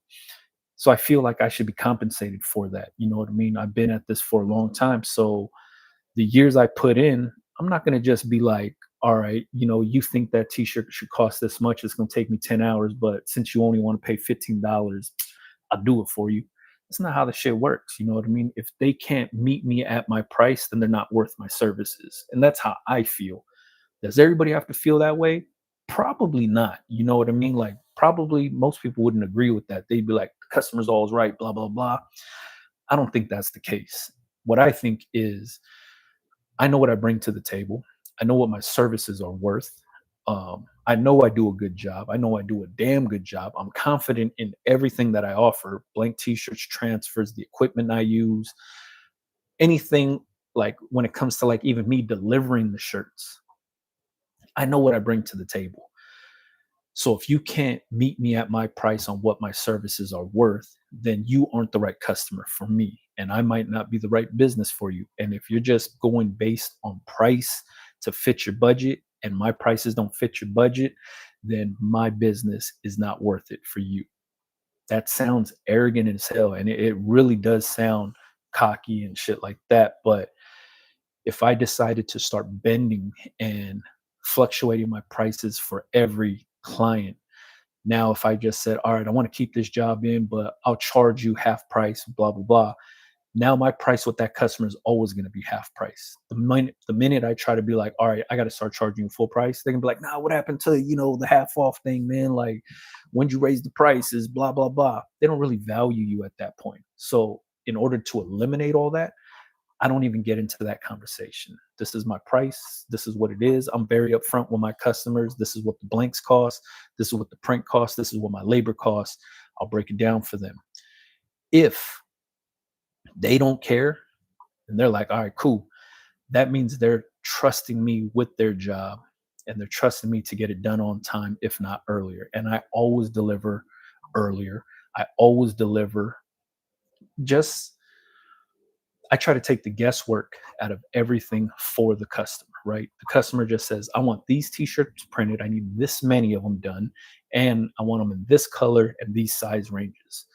Speaker 1: So I feel like I should be compensated for that. You know what I mean? I've been at this for a long time, so the years I put in, I'm not going to just be like, all right, you know, you think that t-shirt should cost this much. It's going to take me 10 hours, but since you only want to pay $15, I'll do it for you. That's not how the shit works. You know what I mean? If they can't meet me at my price, then they're not worth my services. And that's how I feel. Does everybody have to feel that way? Probably not. You know what I mean? Like, probably most people wouldn't agree with that. They'd be like, the customer's always right, blah, blah, blah. I don't think that's the case. What I think is, I know what I bring to the table. I know what my services are worth. I know I do a good job. I know I do a damn good job. I'm confident in everything that I offer: blank t-shirts, transfers, the equipment I use, anything, like when it comes to like even me delivering the shirts. I know what I bring to the table. So if you can't meet me at my price on what my services are worth, then you aren't the right customer for me. And I might not be the right business for you. And if you're just going based on price to fit your budget and my prices don't fit your budget, then my business is not worth it for you. That sounds arrogant as hell. And it really does sound cocky and shit like that. But if I decided to start bending and fluctuating my prices for every client, now, if I just said, all right, I want to keep this job in, but I'll charge you half price, blah, blah, blah. Now my price with that customer is always going to be half price. The minute I try to be like, all right, I got to start charging you full price, they're gonna be like, nah, what happened to, you know, the half off thing, man? Like, when'd you raise the prices? Blah, blah, blah. They don't really value you at that point. So in order to eliminate all that, I don't even get into that conversation. This is my price. This is what it is. I'm very upfront with my customers. This is what the blanks cost. This is what the print costs. This is what my labor costs. I'll break it down for them. If they don't care and they're like, all right, cool, that means they're trusting me with their job and they're trusting me to get it done on time, if not earlier. And I always deliver earlier. I always deliver. Just I try to take the guesswork out of everything for the customer, right? The customer just says, I want these t-shirts printed. I need this many of them done. And I want them in this color and these size ranges.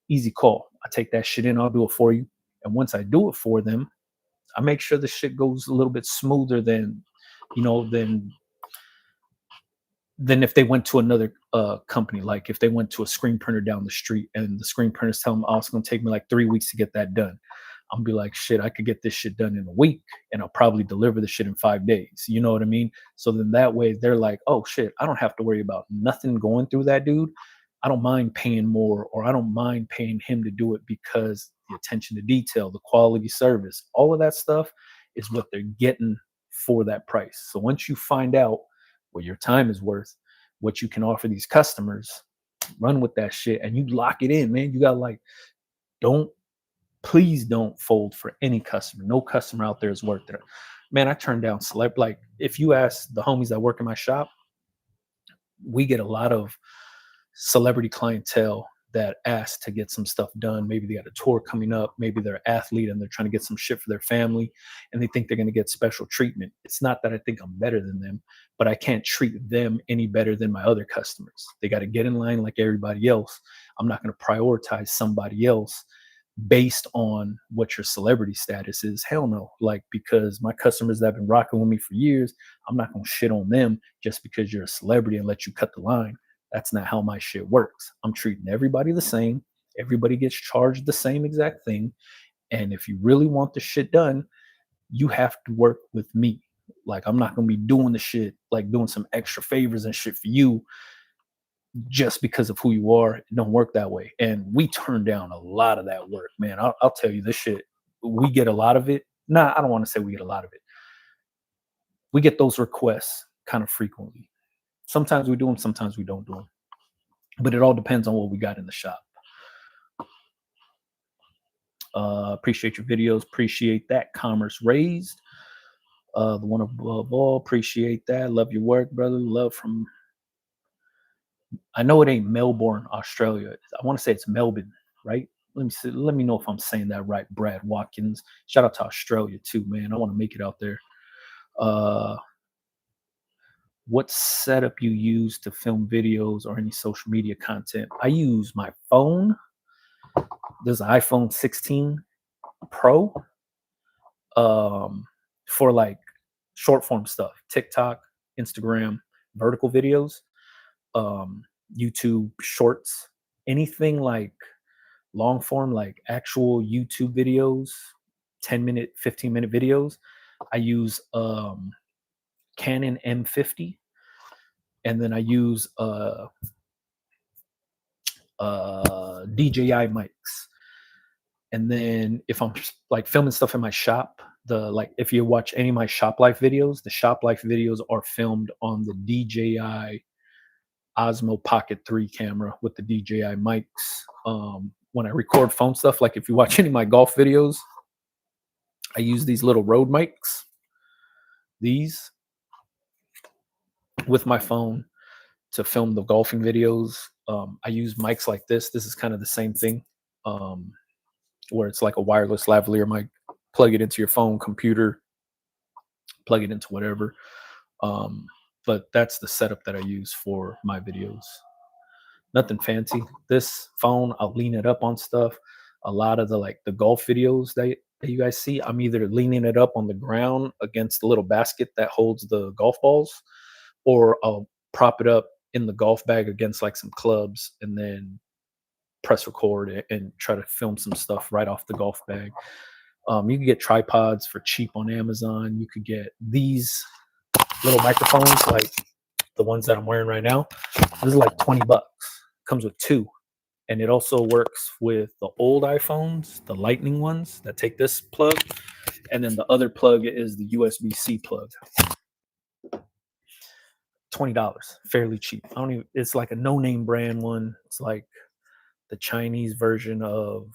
Speaker 1: Easy call. I take that shit in, I'll do it for you. And once I do it for them, I make sure the shit goes a little bit smoother than, you know, than if they went to another company. Like if they went to a screen printer down the street and the screen printers tell them, oh, it's going to take me like 3 weeks to get that done. I'm be like, shit, I could get this shit done in a week and I'll probably deliver the shit in 5 days. You know what I mean? So then that way they're like, oh shit, I don't have to worry about nothing going through that dude. I don't mind paying more, or I don't mind paying him to do it, because the attention to detail, the quality service, all of that stuff is what they're getting for that price. So once you find out what your time is worth, what you can offer these customers, run with that shit and you lock it in, man. You got like, don't, please don't fold for any customer. No customer out there is worth it. Man, I turn down like if you ask the homies that work in my shop, we get a lot of celebrity clientele that ask to get some stuff done. Maybe they got a tour coming up, maybe they're an athlete and they're trying to get some shit for their family and they think they're going to get special treatment. It's not that I think I'm better than them, but I can't treat them any better than my other customers. They got to get in line like everybody else. I'm not going to prioritize somebody else based on what your celebrity status is. Hell no. Like, because my customers that have been rocking with me for years, I'm not going to shit on them just because you're a celebrity and let you cut the line. That's not how my shit works. I'm treating everybody the same. Everybody gets charged the same exact thing. And if you really want the shit done, you have to work with me. Like, I'm not going to be doing the shit, like doing some extra favors and shit for you just because of who you are. It don't work that way. And we turn down a lot of that work, man. I'll tell you this shit. We get a lot of it. Nah, I don't want to say we get a lot of it. We get those requests kind of frequently. Sometimes we do them, sometimes we don't do them. But it all depends on what we got in the shop. Appreciate your videos. Appreciate that. Commerce raised. The one above all. Appreciate that. Love your work, brother. Love from. I know it ain't Melbourne, Australia. I want to say it's Melbourne, right? Let me see. Let me know if I'm saying that right. Brad Watkins. Shout out to Australia too, man. I want to make it out there. Uh, what setup you use to film videos or any social media content? I use my phone. There's an iPhone 16 Pro for like short form stuff, TikTok, Instagram, vertical videos, YouTube shorts, anything like long form, like actual YouTube videos, 10-minute, 15-minute videos. I use Canon M50, and then I use DJI mics. And then if I'm like filming stuff in my shop, if you watch any of my shop life videos, the shop life videos are filmed on the DJI Osmo Pocket 3 camera with the DJI mics. When I record phone stuff, like if you watch any of my golf videos, I use these little Rode mics, these, with my phone to film the golfing videos. I use mics like this. This is kind of the same thing, where it's like a wireless lavalier mic. Plug it into your phone, computer, plug it into whatever. But that's the setup that I use for my videos. Nothing fancy. This phone, I'll lean it up on stuff. A lot of the golf videos that you guys see, I'm either leaning it up on the ground against the little basket that holds the golf balls, or I'll prop it up in the golf bag against like some clubs and then press record and try to film some stuff right off the golf bag. You can get tripods for cheap on Amazon. You could get these little microphones like the ones that I'm wearing right now. This is like 20 bucks. Comes with two. And it also works with the old iPhones, the lightning ones that take this plug. And then the other plug is the USB-C plug. $20, fairly cheap. It's like a no-name brand one. It's like the Chinese version of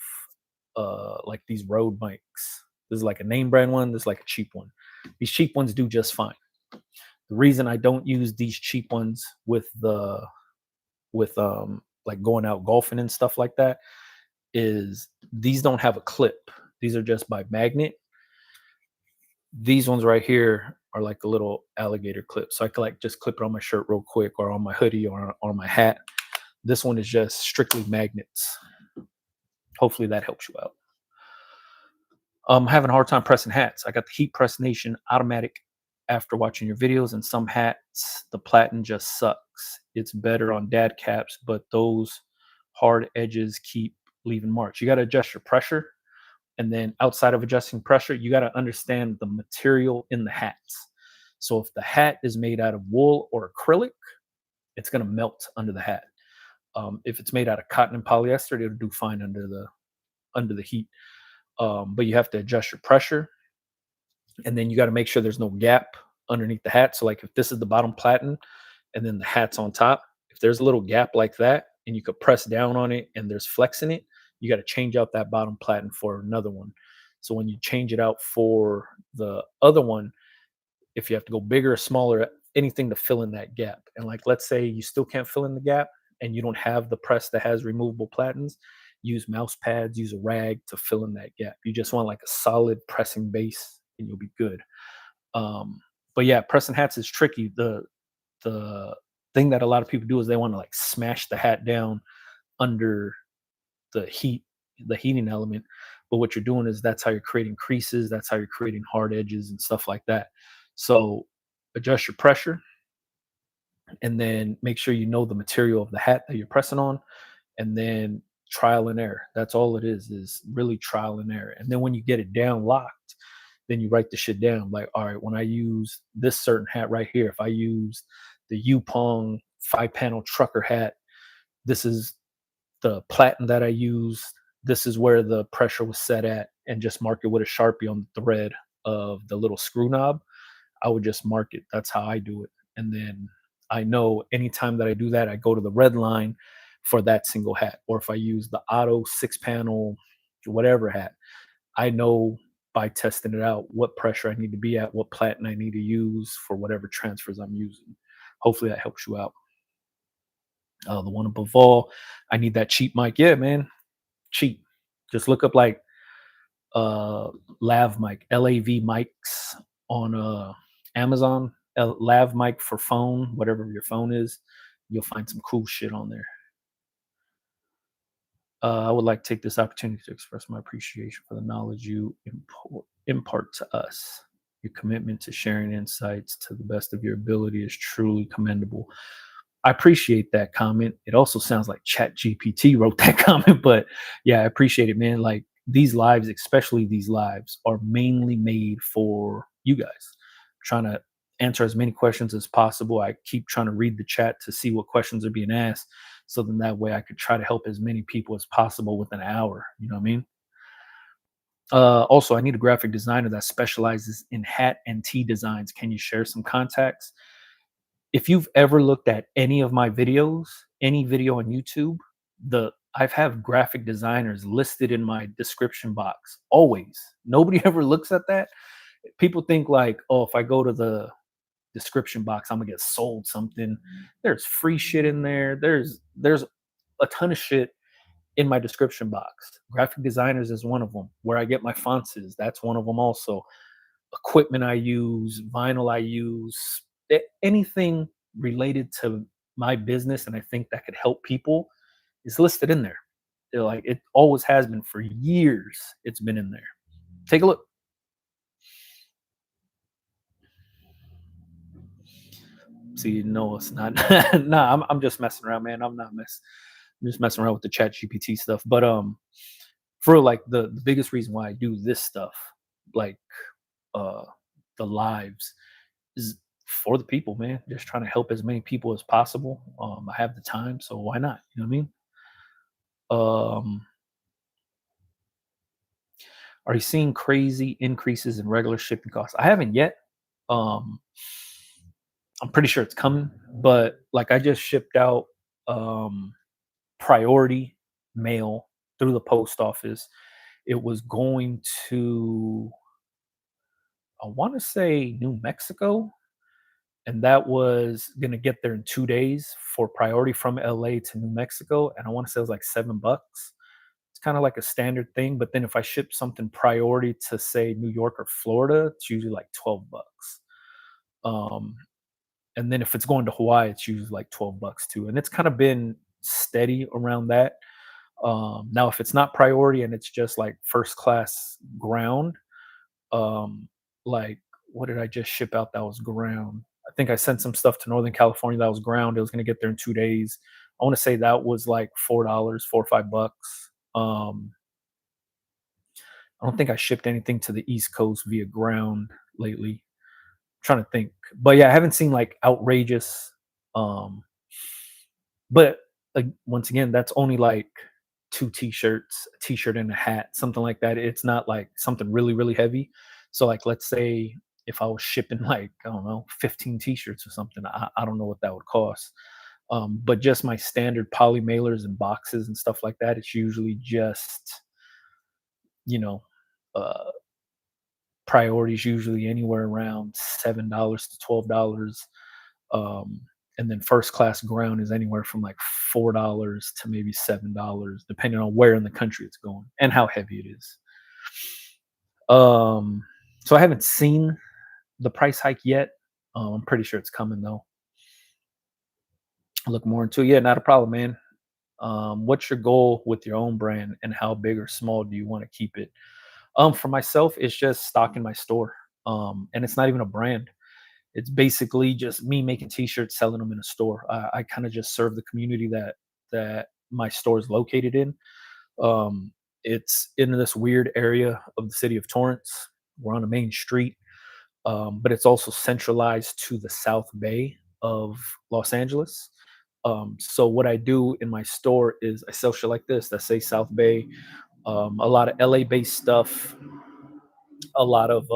Speaker 1: like these Rode mics. This is like a name brand one. This is like a cheap one. These cheap ones do just fine. The reason I don't use these cheap ones with like going out golfing and stuff like that is these don't have a clip. These are just by magnet. These ones right here are like a little alligator clip. So I could like just clip it on my shirt real quick or on my hoodie or on my hat. This one is just strictly magnets. Hopefully that helps you out. I'm having a hard time pressing hats. I got the Heat Press Nation automatic after watching your videos, and some hats, the platen just sucks. It's better on dad caps, but those hard edges keep leaving marks. You got to adjust your pressure. And then outside of adjusting pressure, you got to understand the material in the hats. So if the hat is made out of wool or acrylic, it's going to melt under the hat. If it's made out of cotton and polyester, it'll do fine under the heat. But you have to adjust your pressure, and then you got to make sure there's no gap underneath the hat. So like if this is the bottom platen and then the hat's on top, if there's a little gap like that and you could press down on it and there's flex in it, you got to change out that bottom platen for another one. So when you change it out for the other one, if you have to go bigger or smaller, anything to fill in that gap. And like, let's say you still can't fill in the gap and you don't have the press that has removable platens, use mouse pads, use a rag to fill in that gap. You just want like a solid pressing base and you'll be good. But yeah, pressing hats is tricky. The thing that a lot of people do is they want to like smash the hat down under the heating element. But what you're doing is that's how you're creating creases. That's how you're creating hard edges and stuff like that. So adjust your pressure and then make sure you know the material of the hat that you're pressing on, and then trial and error. That's all it is really trial and error. And then when you get it down locked, then you write the shit down. Like, all right, when I use this certain hat right here, if I use the Yupong 5-panel trucker hat this is the platen that I used, this is where the pressure was set at, and just mark it with a Sharpie on the thread of the little screw knob. I would just mark it. That's how I do it. And then I know anytime that I do that, I go to the red line for that single hat. Or if I use the auto 6 panel, whatever hat, I know by testing it out what pressure I need to be at, what platen I need to use for whatever transfers I'm using. Hopefully that helps you out. The one above all, I need that cheap mic. Yeah, man, cheap. Just look up like lav mic, LAV mics on Amazon. Lav mic for phone, whatever your phone is, you'll find some cool shit on there. I would like to take this opportunity to express my appreciation for the knowledge you impart to us. Your commitment to sharing insights to the best of your ability is truly commendable. I appreciate that comment. It also sounds like Chat GPT wrote that comment, but yeah, I appreciate it, man. Like these lives, especially these lives, are mainly made for you guys. Trying to answer as many questions as possible. I keep trying to read the chat to see what questions are being asked. So then that way I could try to help as many people as possible within an hour. You know what I mean? Also, I need a graphic designer that specializes in hat and tee designs. Can you share some contacts? If you've ever looked at any of my videos, any video on YouTube, the I've have graphic designers listed in my description box always. Nobody ever looks at that. People think like, oh, if I go to the description box, I'm gonna get sold something. There's free shit in there. There's a ton of shit in my description box. Graphic designers is one of them. Where I get my fonts is that's one of them also. Equipment I use, vinyl I use, anything related to my business, and I think that could help people is listed in there. They're like it always has been for years. It's been in there. Take a look. See, no, it's not. Nah, I'm just messing around, man. I'm just messing around with the Chat GPT stuff. But for like the biggest reason why I do this stuff, like uh the lives, is for the people, man. Just trying to help as many people as possible. I have the time, so why not? You know what I mean? Um, are you seeing crazy increases in regular shipping costs? I haven't yet. Um, I'm pretty sure it's coming, but like I just shipped out um priority mail through the post office. It was going to, I want to say, New Mexico, and that was going to get there in 2 days for priority from LA to New Mexico. And I want to say it was like $7. It's kind of like a standard thing. But then if I ship something priority to say New York or Florida, it's usually like $12. Um, and then if it's going to Hawaii, it's usually like $12 too. And it's kind of been steady around that. Now, if it's not priority and it's just like first class ground, um, like what did I just ship out that was ground? I think I sent some stuff to Northern California that was ground. It was going to get there in 2 days. I want to say that was like $4, 4 or 5 bucks. I don't think I shipped anything to the East Coast via ground lately. I'm trying to think, but yeah, I haven't seen like outrageous. Um, but like once again, that's only like two t-shirts, a t-shirt and a hat, something like that. It's not like something really, really heavy. So like let's say if I was shipping like, I don't know, 15 t-shirts or something, I don't know what that would cost. But just my standard poly mailers and boxes and stuff like that, it's usually just, you know, uh priorities usually anywhere around $7 to $12. Um, and then first class ground is anywhere from like $4 to maybe $7, depending on where in the country it's going and how heavy it is. Um, so I haven't seen the price hike yet. I'm pretty sure it's coming though. I'll look more into it. Yeah, not a problem, man. What's your goal with your own brand and how big or small do you want to keep it? For myself, it's just stocking my store. And it's not even a brand. It's basically just me making t-shirts, selling them in a store. I kind of just serve the community that my store is located in. It's in this weird area of the city of Torrance. We're on a main street, but it's also centralized to the South Bay of Los Angeles. So what I do in my store is I sell shit like this that say South Bay, a lot of LA based stuff, a lot of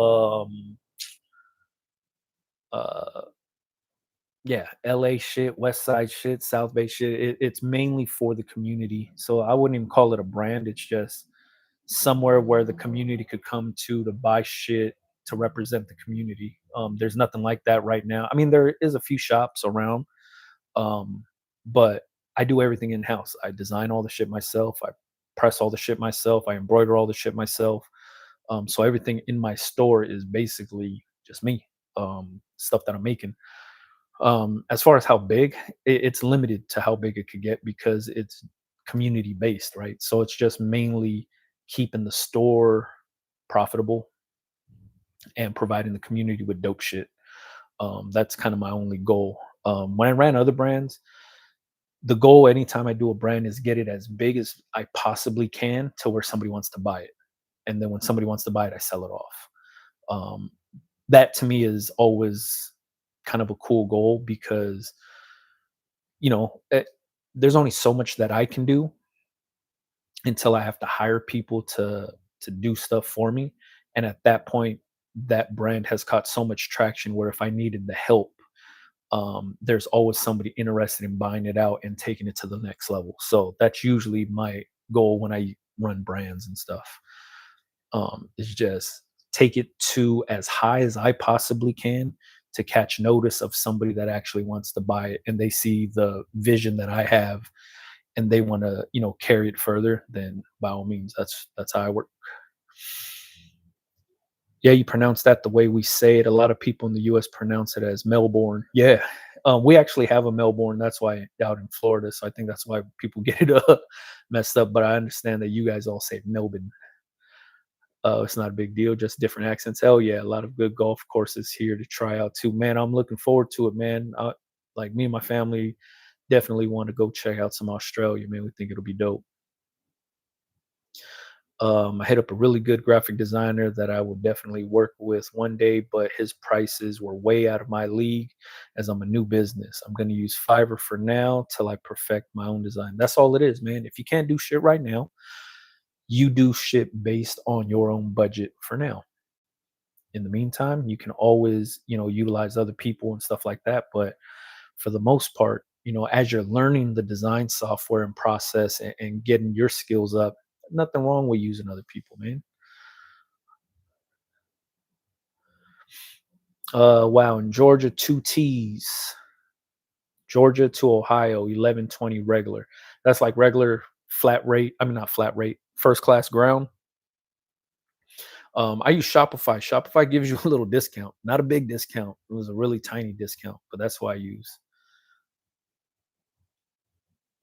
Speaker 1: uh yeah, LA shit, West Side shit, South Bay shit. It's mainly for the community. So I wouldn't even call it a brand. It's just somewhere where the community could come to buy shit to represent the community. There's nothing like that right now. I mean, there is a few shops around, um, but I do everything in house. I design all the shit myself. I press all the shit myself. I embroider all the shit myself. So everything in my store is basically just me, stuff that I'm making. As far as how big, it's limited to how big it could get because it's community based, right? So it's just mainly keeping the store profitable and providing the community with dope shit. That's kind of my only goal. When I ran other brands, the goal anytime I do a brand is get it as big as I possibly can to where somebody wants to buy it. And then when somebody wants to buy it, I sell it off. Um, that to me is always kind of a cool goal because you know, there's only so much that I can do until I have to hire people to do stuff for me. And at that point, that brand has caught so much traction where if I needed the help, there's always somebody interested in buying it out and taking it to the next level. So that's usually my goal when I run brands and stuff. Is just take it to as high as I possibly can to catch notice of somebody that actually wants to buy it and they see the vision that I have and they want to, carry it further, then by all means, that's how I work. Yeah, you pronounce that the way we say it. A lot of people in the US pronounce it as Melbourne. Yeah. We actually have a Melbourne. That's why out in Florida. So I think that's why people get it messed up. But I understand that you guys all say Melbourne. It's not a big deal, just different accents. Hell yeah, a lot of good golf courses here to try out too. Man, I'm looking forward to it, man. Like me and my family definitely want to go check out some Australia, man. We think it'll be dope. I hit up a really good graphic designer that I will definitely work with one day, but his prices were way out of my league as I'm a new business. I'm going to use Fiverr for now till I perfect my own design. That's all it is, man. If you can't do shit right now, you do shit based on your own budget for now. In the meantime, you can always, utilize other people and stuff like that. But for the most part, as you're learning the design software and process and getting your skills up, nothing wrong with using other people, man. Wow, in Georgia, two T's. Georgia to Ohio, 1120 regular. That's like regular flat rate. I mean, not flat rate, first class ground. I use Shopify. Shopify gives you a little discount, not a big discount. It was a really tiny discount, but that's why I use.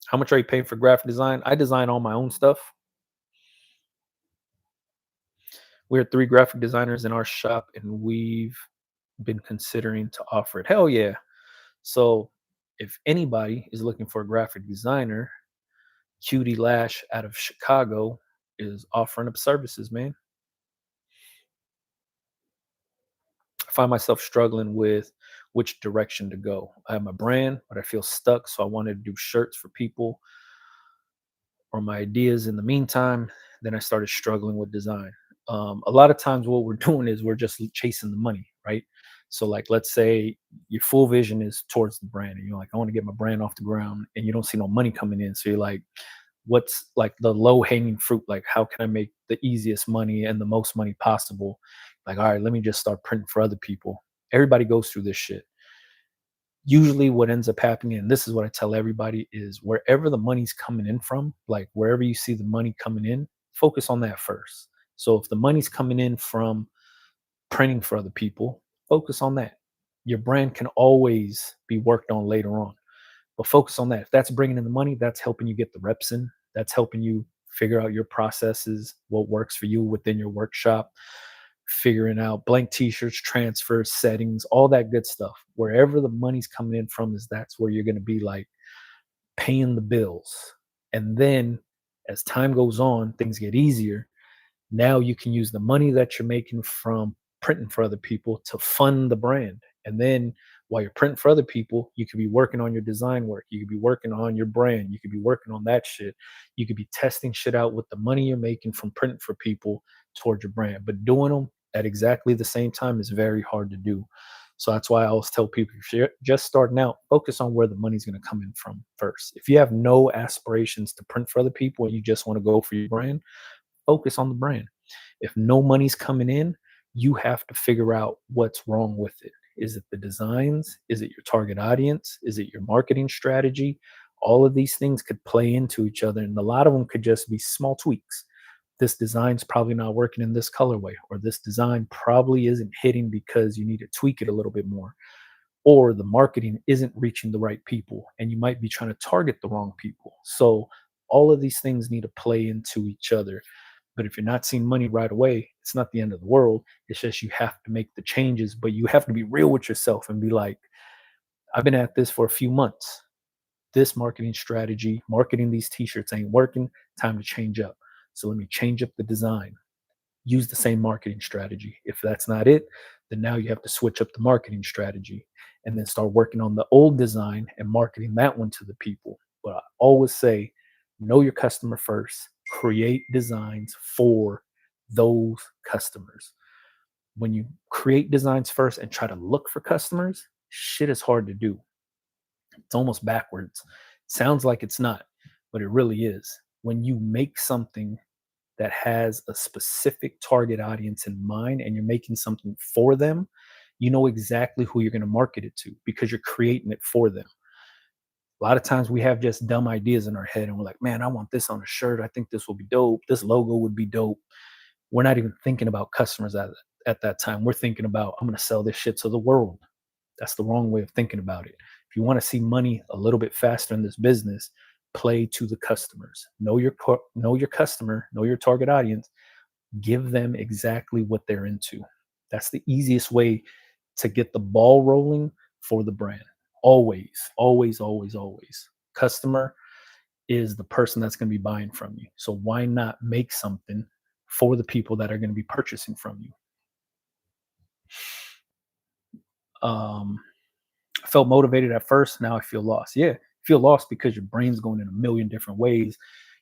Speaker 1: How much are you paying for graphic design? I design all my own stuff. We're three graphic designers in our shop, and we've been considering to offer it. Hell yeah. So if anybody is looking for a graphic designer, Cutie Lash out of Chicago is offering up services, man. I find myself struggling with which direction to go. I have my brand, but I feel stuck. So I wanted to do shirts for people or my ideas in the meantime. Then I started struggling with design. A lot of times, what we're doing is we're just chasing the money, right? So, like, let's say your full vision is towards the brand, and you're like, I want to get my brand off the ground, and you don't see no money coming in. So, you're like, what's like the low hanging fruit? Like, how can I make the easiest money and the most money possible? Like, all right, let me just start printing for other people. Everybody goes through this shit. Usually what ends up happening, and this is what I tell everybody, is wherever the money's coming in from, like wherever you see the money coming in, focus on that first. So if the money's coming in from printing for other people, focus on that. Your brand can always be worked on later on, but focus on that. If that's bringing in the money, that's helping you get the reps in. That's helping you figure out your processes, what works for you within your workshop, figuring out blank t-shirts, transfers, settings, all that good stuff. Wherever the money's coming in from is that's where you're going to be like paying the bills. And then as time goes on, things get easier. Now you can use the money that you're making from printing for other people to fund the brand. And then While you're printing for other people, you could be working on your design work. You could be working on your brand. You could be working on that shit. You could be testing shit out with the money you're making from printing for people towards your brand. But doing them at exactly the same time is very hard to do. So that's why I always tell people, if you're just starting out, focus on where the money's going to come in from first. If you have no aspirations to print for other people and you just want to go for your brand, focus on the brand. If no money's coming in, you have to figure out what's wrong with it. Is it the designs? Is it your target audience? Is it your marketing strategy? All of these things could play into each other, and a lot of them could just be small tweaks. This design's probably not working in this colorway, or this design probably isn't hitting because you need to tweak it a little bit more, or the marketing isn't reaching the right people and you might be trying to target the wrong people. So all of these things need to play into each other. But if you're not seeing money right away, it's not the end of the world. It's just you have to make the changes, but you have to be real with yourself and be like, I've been at this for a few months. This marketing strategy, marketing these t-shirts ain't working. Time to change up. So let me change up the design. Use the same marketing strategy. If that's not it, then now you have to switch up the marketing strategy and then start working on the old design and marketing that one to the people. But I always say, know your customer first, create designs for those customers. When you create designs first and try to look for customers, shit is hard to do. It's almost backwards. Sounds like it's not, but it really is. When you make something that has a specific target audience in mind and you're making something for them, you know exactly who you're going to market it to because you're creating it for them. A lot of times we have just dumb ideas in our head and we're like, man, I want this on a shirt. I think this will be dope. This logo would be dope. We're not even thinking about customers at that time. We're thinking about, I'm going to sell this shit to the world. That's the wrong way of thinking about it. If you want to see money a little bit faster in this business, play to the customers. Know your customer, know your target audience, give them exactly what they're into. That's the easiest way to get the ball rolling for the brand. Always, always, always, always. Customer is the person that's going to be buying from you. So why not make something for the people that are going to be purchasing from you? Um, I felt motivated at first. Now I feel lost. Yeah, feel lost because your brain's going in a million different ways.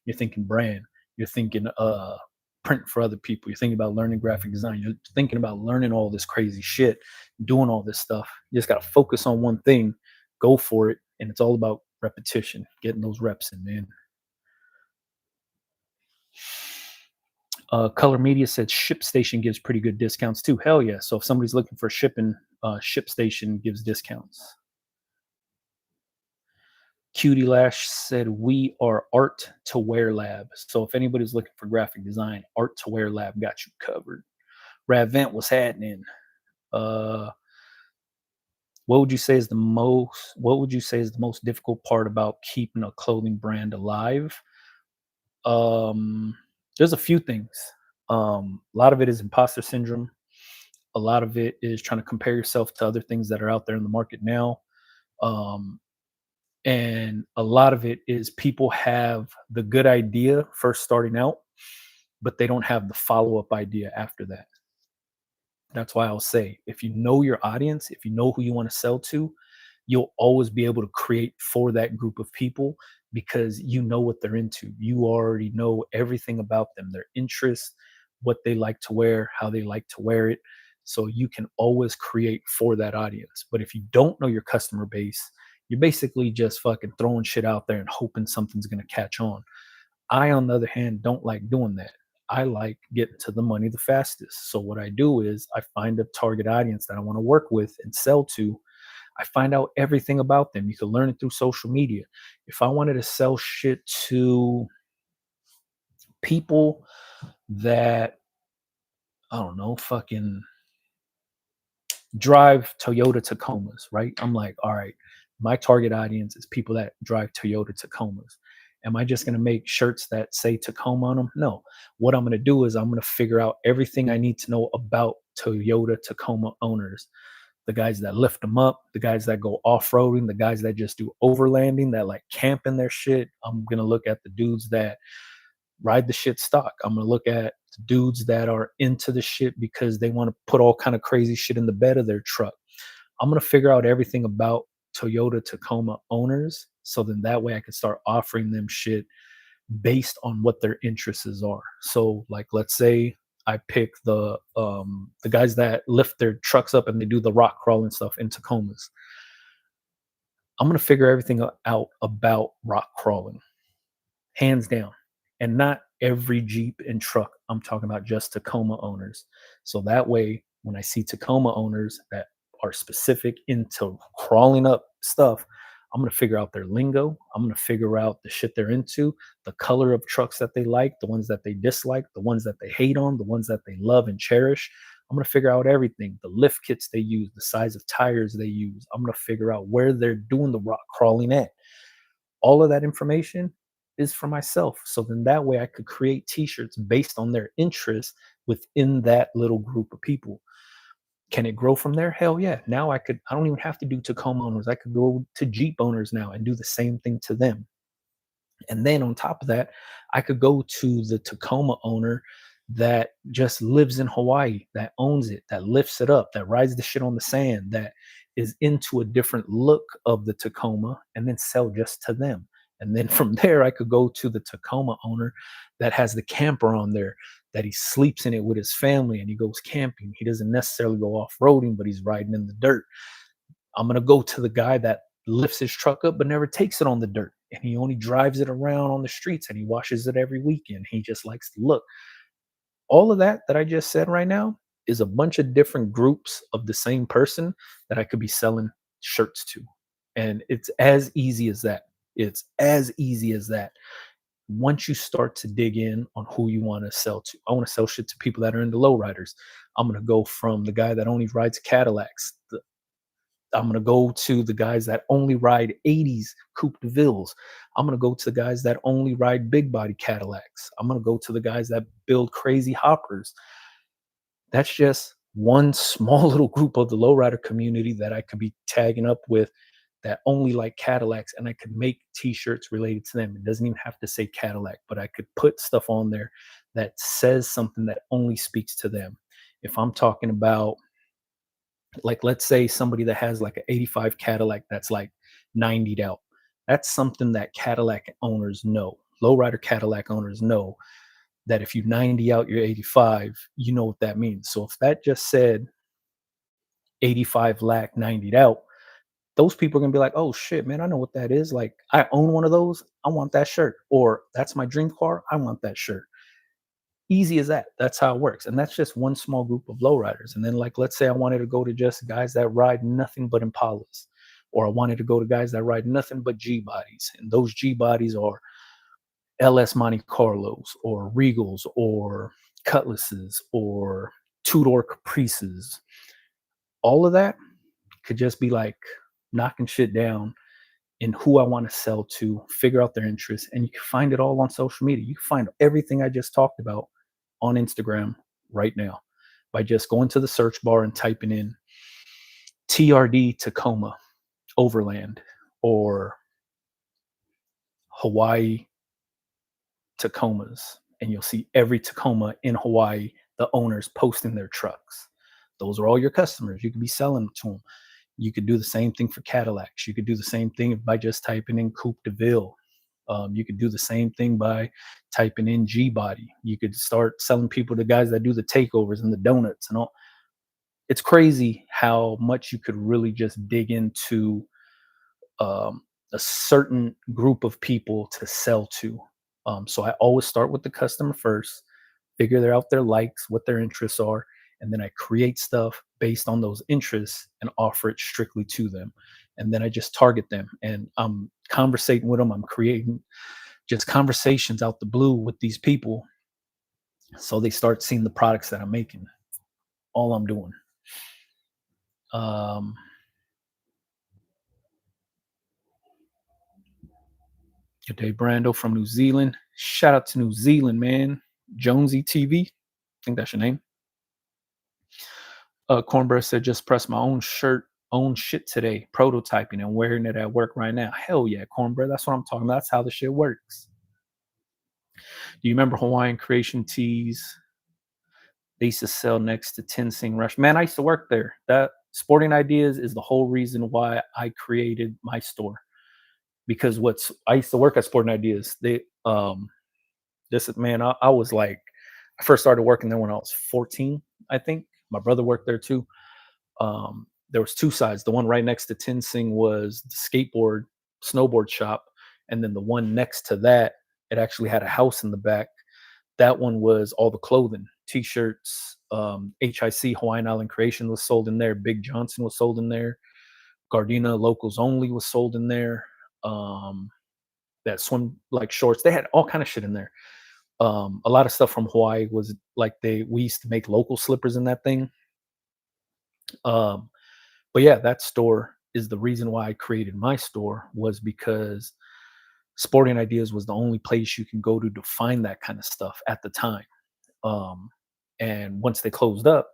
Speaker 1: You're thinking brand. You're thinking print for other people. You're thinking about learning graphic design. You're thinking about learning all this crazy shit, doing all this stuff. You just got to focus on one thing, go for it, and it's all about repetition, getting those reps in, man. Color Media said ShipStation gives pretty good discounts too. Hell yeah! So if somebody's looking for shipping, ShipStation gives discounts. Cutie Lash said, we are Art to Wear Lab. So if anybody's looking for graphic design, Art to Wear Lab got you covered. Ravent, what's happening? Uh, what would you say is the most difficult part about keeping a clothing brand alive? Um, there's a few things. A lot of it is imposter syndrome. A lot of it is trying to compare yourself to other things that are out there in the market now. Um, and a lot of it is people have the good idea first starting out, but they don't have the follow-up idea after that. That's why I'll say, if you know your audience, if you know who you want to sell to, you'll always be able to create for that group of people because you know what they're into. You already know everything about them, their interests, what they like to wear, how they like to wear it. So you can always create for that audience. But if you don't know your customer base, you're basically just fucking throwing shit out there and hoping something's going to catch on. I, on the other hand, don't like doing that. I like getting to the money the fastest. So what I do is I find a target audience that I want to work with and sell to. I find out everything about them. You can learn it through social media. If I wanted to sell shit to people that, I don't know, fucking drive Toyota Tacomas, right? I'm like, all right, my target audience is people that drive Toyota Tacomas. Am I just going to make shirts that say Tacoma on them? No. What I'm going to do is I'm going to figure out everything I need to know about Toyota Tacoma owners. The guys that lift them up, the guys that go off-roading, the guys that just do overlanding, that like camp in their shit. I'm going to look at the dudes that ride the shit stock. I'm going to look at dudes that are into the shit because they want to put all kind of crazy shit in the bed of their truck. I'm gonna figure out everything about Toyota Tacoma owners, so then that way I can start offering them shit based on what their interests are. So like let's say I pick the guys that lift their trucks up and they do the rock crawling stuff in Tacomas. I'm gonna figure everything out about rock crawling, hands down. And not every Jeep and truck. I'm talking about just Tacoma owners. So that way, when I see Tacoma owners that are specific into crawling up stuff, I'm going to figure out their lingo. I'm going to figure out the shit they're into, the color of trucks that they like, the ones that they dislike, the ones that they hate on, the ones that they love and cherish. I'm going to figure out everything, the lift kits they use, the size of tires they use. I'm going to figure out where they're doing the rock crawling at. All of that information is for myself. So then that way I could create t-shirts based on their interests within that little group of people. Can it grow from there? Hell yeah. Now I don't even have to do Tacoma owners. I could go to Jeep owners now and do the same thing to them. And then on top of that, I could go to the Tacoma owner that just lives in Hawaii, that owns it, that lifts it up, that rides the shit on the sand, that is into a different look of the Tacoma, and then sell just to them. And then from there, I could go to the Tacoma owner that has the camper on there, that he sleeps in it with his family and he goes camping. He doesn't necessarily go off roading, but he's riding in the dirt. I'm gonna go to the guy that lifts his truck up but never takes it on the dirt. And he only drives it around on the streets and he washes it every weekend. He just likes to look. All of that I just said right now is a bunch of different groups of the same person that I could be selling shirts to. And it's as easy as that. It's as easy as that. Once you start to dig in on who you want to sell to, I want to sell shit to people that are into lowriders. I'm going to go from the guy that only rides Cadillacs, I'm going to go to the guys that only ride 80s Coupe de Villes. I'm going to go to the guys that only ride big body Cadillacs. I'm going to go to the guys that build crazy hoppers. That's just one small little group of the lowrider community that I could be tagging up with that only like Cadillacs, and I could make t-shirts related to them. It doesn't even have to say Cadillac, but I could put stuff on there that says something that only speaks to them. If I'm talking about, like, let's say somebody that has like an 85 Cadillac that's like 90'd out. That's something that Cadillac owners know. Lowrider Cadillac owners know that if you 90 out your 85, you know what that means. So if that just said 85 lakh 90'd out, those people are gonna be like, oh shit, man, I know what that is. Like, I own one of those. I want that shirt. Or that's my dream car. I want that shirt. Easy as that. That's how it works. And that's just one small group of lowriders. And then, like, let's say I wanted to go to just guys that ride nothing but Impalas, or I wanted to go to guys that ride nothing but G bodies. And those G bodies are LS Monte Carlos, or Regals, or Cutlasses, or two-door Caprices. All of that could just be like knocking shit down in who I want to sell to, figure out their interests, and you can find it all on social media. You can find everything I just talked about on Instagram right now by just going to the search bar and typing in TRD Tacoma Overland or Hawaii Tacomas, and you'll see every Tacoma in Hawaii, the owners posting their trucks. Those are all your customers. You could be selling to them. You could do the same thing for Cadillacs. You could do the same thing by just typing in Coupe de Ville. You could do the same thing by typing in G body. You could start selling people to guys that do the takeovers and the donuts and all. It's crazy how much you could really just dig into a certain group of people to sell to. So I always start with the customer first, figure out their likes, what their interests are, and then I create stuff based on those interests and offer it strictly to them. And then I just target them and I'm conversating with them. I'm creating just conversations out the blue with these people so they start seeing the products that I'm making. All I'm doing. Um, Good day, Brando from New Zealand. Shout out to New Zealand, man. Jonesy TV. I think that's your name. Cornbread said, just press my own shirt, own shit today, prototyping and wearing it at work right now. Hell yeah, Cornbread. That's what I'm talking about. That's how the shit works. Do you remember Hawaiian Creation Tees? They used to sell next to Tensing Rush. Man, I used to work there. That Sporting Ideas is the whole reason why I created my store. Because what's I used to work at Sporting Ideas. This man, I was like, I first started working there when I was 14, I think. My brother worked there too. There was two sides. The one right next to Tinsing was the snowboard shop, and then the one next to that, it actually had a house in the back. That one was all the clothing, t-shirts, HIC Hawaiian Island Creation was sold in there. Big Johnson was sold in there. Gardena Locals Only was sold in there. Um, that swim like shorts, they had all kind of shit in there. A lot of stuff from Hawaii was like we used to make local slippers in that thing. Um, but yeah, that store is the reason why I created my store, was because Sporting Ideas was the only place you can go to find that kind of stuff at the time. Um, and once they closed up,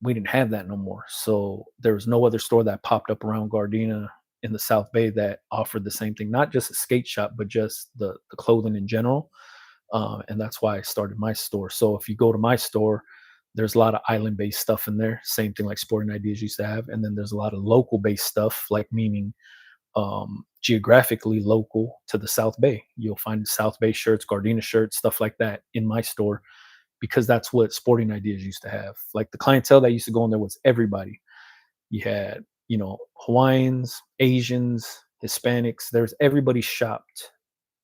Speaker 1: we didn't have that no more. So there was no other store that popped up around Gardena in the South Bay that offered the same thing, not just a skate shop, but just the clothing in general. And that's why I started my store. So if you go to my store, there's a lot of island based stuff in there, same thing like Sporting Ideas used to have. And then there's a lot of local based stuff, like meaning geographically local to the South Bay. You'll find South Bay shirts, Gardena shirts, stuff like that in my store, because that's what Sporting Ideas used to have. Like the clientele that used to go in there was everybody. You had, Hawaiians, Asians, Hispanics. There's everybody shopped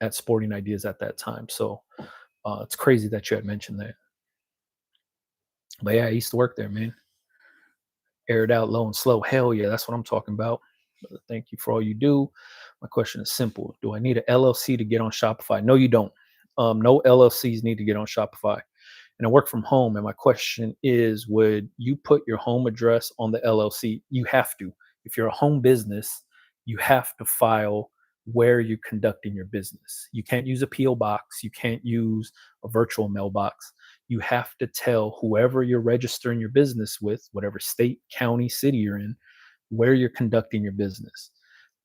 Speaker 1: at Sporting Ideas at that time. So it's crazy that you had mentioned that. But yeah, I used to work there, man. Air it out low and slow. Hell yeah, that's what I'm talking about. Thank you for all you do. My question is simple. Do I need an LLC to get on Shopify? No, you don't. No LLCs need to get on Shopify. And I work from home. And my question is, would you put your home address on the LLC? You have to. If you're a home business, you have to file where you're conducting your business. You can't use a PO box. You can't use a virtual mailbox. You have to tell whoever you're registering your business with, whatever state, county, city you're in, where you're conducting your business.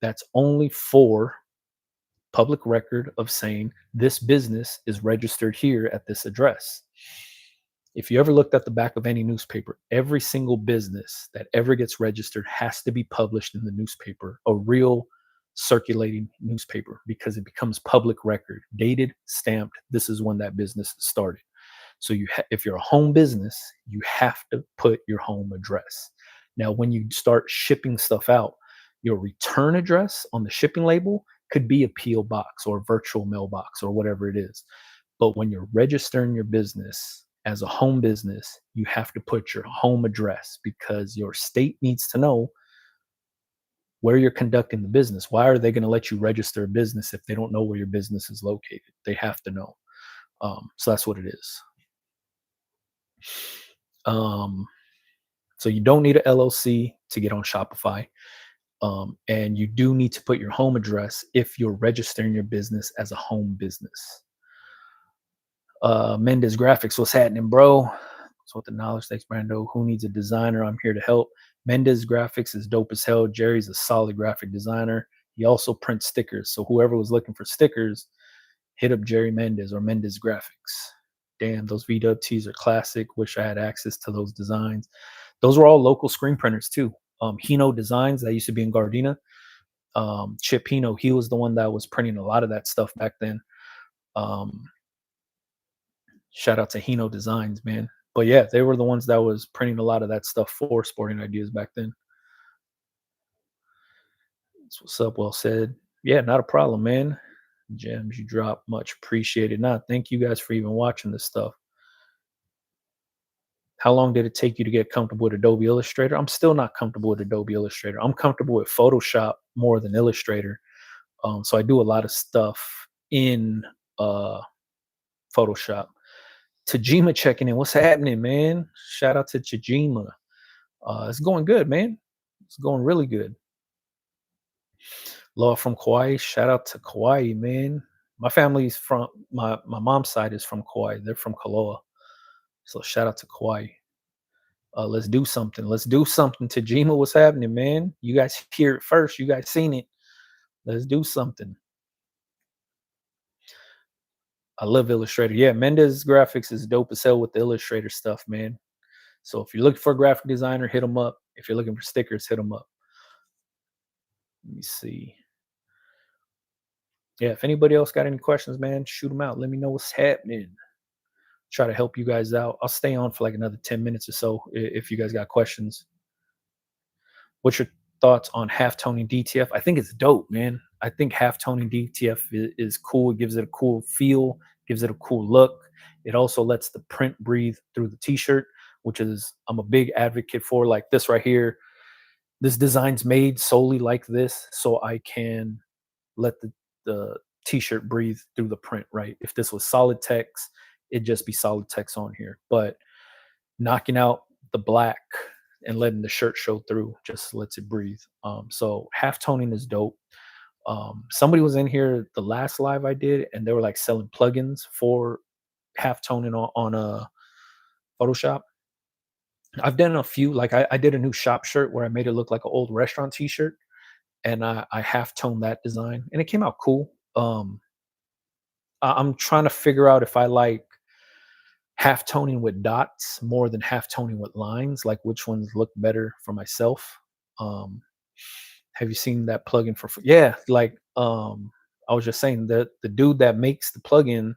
Speaker 1: That's only for public record of saying this business is registered here at this address. If you ever looked at the back of any newspaper, every single business that ever gets registered has to be published in the newspaper, a real circulating newspaper, because it becomes public record, dated, stamped. This is when that business started. So if you're a home business, you have to put your home address. Now, when you start shipping stuff out, your return address on the shipping label could be a PO box or a virtual mailbox or whatever it is. But when you're registering your business as a home business, you have to put your home address, because your state needs to know where you're conducting the business. Why are they going to let you register a business if they don't know where your business is located? They have to know. So that's what it is. So you don't need an LLC to get on Shopify. And you do need to put your home address if you're registering your business as a home business. Mendez Graphics, what's happening, bro? So with the knowledge, thanks, Brando. Who needs a designer? I'm here to help. Mendez Graphics is dope as hell. Jerry's a solid graphic designer. He also prints stickers. So whoever was looking for stickers, hit up Jerry Mendez or Mendez Graphics. Damn, those VWTs are classic. Wish I had access to those designs. Those were all local screen printers too. Hino Designs, that used to be in Gardena. Chip Hino, he was the one that was printing a lot of that stuff back then. Shout out to Hino Designs, man. But yeah, they were the ones that was printing a lot of that stuff for Sporting Ideas back then. That's what's up. Well said. Yeah, not a problem, man. Gems you drop, much appreciated. Nah, thank you guys for even watching this stuff. How long did it take you to get comfortable with Adobe Illustrator? I'm still not comfortable with Adobe Illustrator. I'm comfortable with Photoshop more than Illustrator. So I do a lot of stuff in Photoshop. Tajima checking in. What's happening, man? Shout out to Tajima. It's going good, man. It's going really good. Law from Kauai. Shout out to Kauai, man. My family's from my mom's side is from Kauai. They're from Kaloa. So shout out to Kauai. Let's do something. Let's do something. Tajima, what's happening, man? You guys hear it first. You guys seen it. Let's do something. I love Illustrator. Yeah, Mendez Graphics is dope as hell with the Illustrator stuff, man. So if you're looking for a graphic designer, hit them up. If you're looking for stickers, hit them up. Let me see. Yeah, if anybody else got any questions, man, shoot them out. Let me know what's happening. Try to help you guys out. I'll stay on for like another 10 minutes or so if you guys got questions. What's your thoughts on half-toning DTF? I think it's dope, man. I think half-toning DTF is cool. It gives it a cool feel, gives it a cool look. It also lets the print breathe through the t-shirt, which is I'm a big advocate for. Like this right here, this design's made solely like this, so I can let the t-shirt breathe through the print, right? If this was solid text, it'd just be solid text on here. But knocking out the black and letting the shirt show through just lets it breathe. So half toning is dope. Somebody was in here the last live I did, and they were like selling plugins for half toning on a Photoshop. I've done a few. Like I did a new shop shirt where I made it look like an old restaurant T-shirt, and I half toned that design, and it came out cool. I'm trying to figure out if I like half toning with dots more than half toning with lines, like which ones look better for myself. Um, have you seen that plugin for? Yeah, like I was just saying that the dude that makes the plugin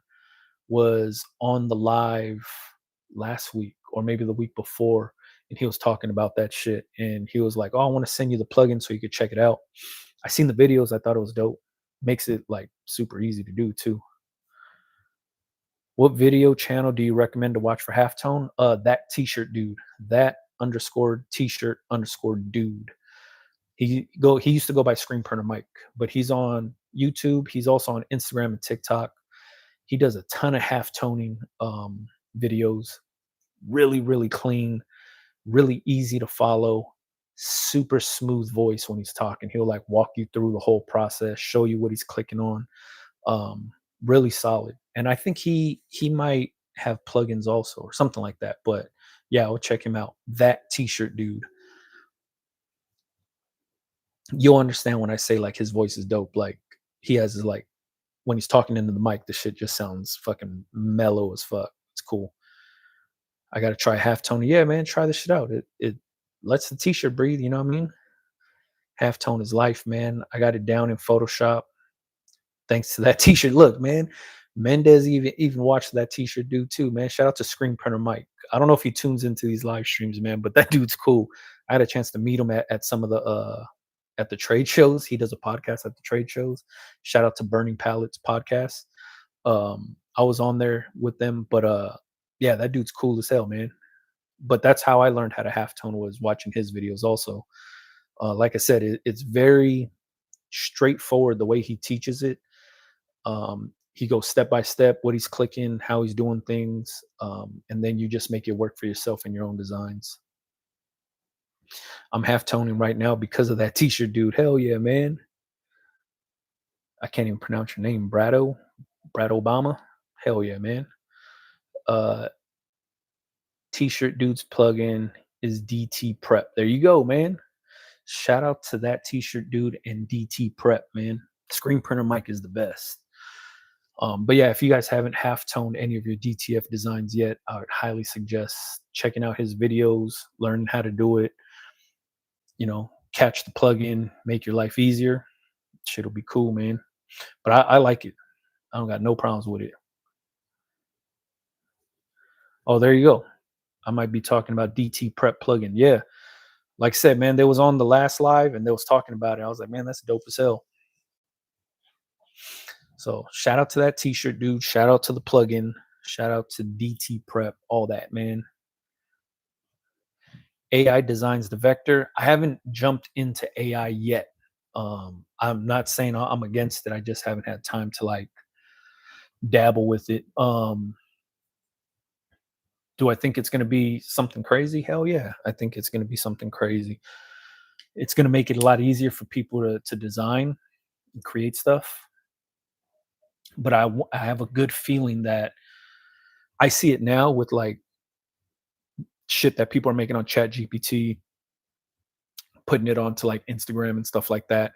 Speaker 1: was on the live last week or maybe the week before, and he was talking about that shit. And he was like, "Oh, I want to send you the plugin so you could check it out." I seen the videos. I thought it was dope. Makes it like super easy to do too. What video channel do you recommend to watch for halftone? That t-shirt dude. That underscore t-shirt underscore dude. He used to go by Screen Printer Mike, but he's on YouTube. He's also on Instagram and TikTok. He does a ton of half toning videos. Really, really clean, really easy to follow. Super smooth voice when he's talking. He'll like walk you through the whole process, show you what he's clicking on. Um, really solid. And I think he might have plugins also or something like that. But yeah, I'll check him out. That t-shirt dude. You'll understand when I say like his voice is dope. Like he has like when he's talking into the mic, the shit just sounds fucking mellow as fuck. It's cool. I gotta try half tone. Yeah, man, try this shit out. It lets the t-shirt breathe, you know what I mean? Half tone is life, man. I got it down in Photoshop thanks to that t-shirt. Look, man, Mendez even watched that t-shirt dude too, man. Shout out to Screen Printer Mike. I don't know if he tunes into these live streams, man, but that dude's cool. I had a chance to meet him at some of the at the trade shows. He does a podcast at the trade shows. Shout out to Burning Pallets podcast. I was on there with them, but yeah, that dude's cool as hell, man. But that's how I learned how to half tone was watching his videos also. Like I said, it's very straightforward the way he teaches it. He goes step by step, what he's clicking, how he's doing things, and then you just make it work for yourself in your own designs. I'm half toning right now because of that t-shirt dude. Hell yeah, man. I can't even pronounce your name, Brad Obama. Hell yeah, man. Uh, T-shirt dude's plugin is DT Prep. There you go, man. Shout out to that t-shirt dude and DT Prep, man. Screen Printer Mike is the best. But yeah, if you guys haven't half toned any of your DTF designs yet, I would highly suggest checking out his videos, learning how to do it. You know, catch the plugin, make your life easier. Shit'll be cool, man. But I like it. I don't got no problems with it. Oh, there you go. I might be talking about DT Prep plugin. Yeah, like I said, man, they was on the last live and they was talking about it. I was like, man, that's dope as hell. So shout out to that t-shirt dude. Shout out to the plugin. Shout out to DT Prep. All that, man. AI designs the vector. I haven't jumped into AI yet. I'm not saying I'm against it. I just haven't had time to like dabble with it. Do I think it's going to be something crazy? Hell yeah. I think it's going to be something crazy. It's going to make it a lot easier for people to design and create stuff. But I have a good feeling that I see it now with like shit that people are making on Chat GPT, putting it onto like Instagram and stuff like that.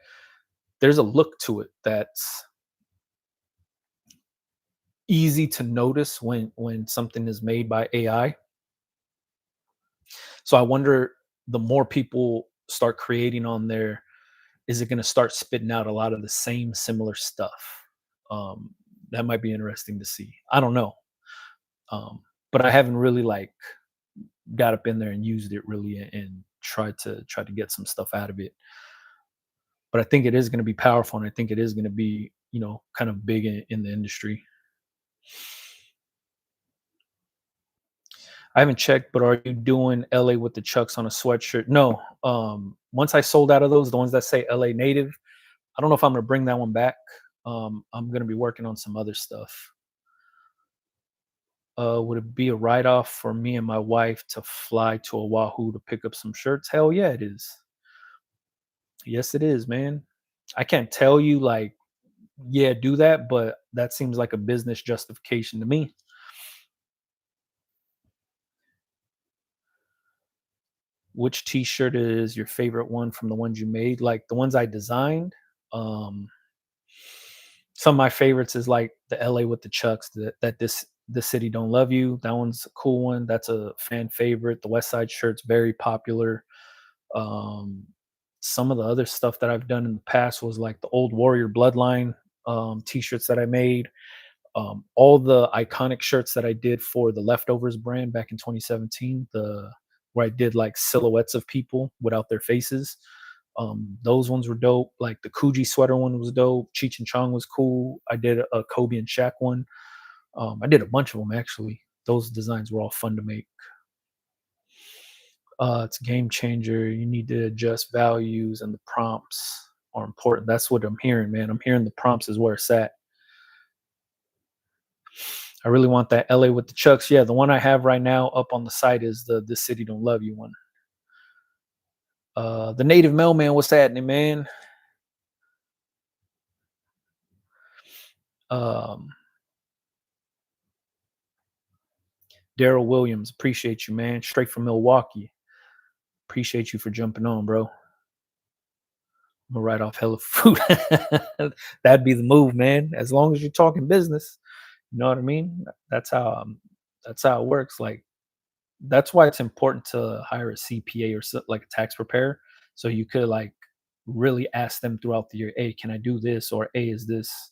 Speaker 1: There's a look to it that's easy to notice when something is made by AI. So I wonder the more people start creating on there, is it going to start spitting out a lot of the same similar stuff? Um, that might be interesting to see. I don't know, but I haven't really like got up in there and used it really and tried to get some stuff out of it. But I think it is going to be powerful, and I think it is going to be kind of big in the industry. I haven't checked, but are you doing LA with the Chucks on a sweatshirt? No. Once I sold out of those, the ones that say LA native, I don't know if I'm gonna bring that one back. I'm gonna be working on some other stuff. Would it be a write off for me and my wife to fly to Oahu to pick up some shirts? Hell yeah, it is. Yes, it is, man. I can't tell you like, yeah, do that, but that seems like a business justification to me. Which t-shirt is your favorite one from the ones you made? Like the ones I designed. Um, some of my favorites is like the LA with the Chucks, that the city don't love you. That one's a cool one. That's a fan favorite. The West Side shirt's very popular. Um, some of the other stuff that I've done in the past was like the old Warrior Bloodline t-shirts that I made. All the iconic shirts that I did for the Leftovers brand back in 2017, the where I did like silhouettes of people without their faces. Those ones were dope. Like the Coogee sweater one was dope. Cheech and Chong was cool. I did a Kobe and Shaq one. I did a bunch of them actually. Those designs were all fun to make. It's a game changer. You need to adjust values, and the prompts are important. That's what I'm hearing, man. I'm hearing the prompts is where it's at. I really want that LA with the Chucks. Yeah, the one I have right now up on the site is the This City Don't Love You one. The Native Mailman, what's happening, man? Um, Daryl Williams, appreciate you, man. Straight from Milwaukee. Appreciate you for jumping on, bro. I'm gonna write off hella food. That'd be the move, man. As long as you're talking business, you know what I mean. That's how it works. Like that's why it's important to hire a CPA or like a tax preparer, so you could like really ask them throughout the year, hey, can I do this? Or hey, is this,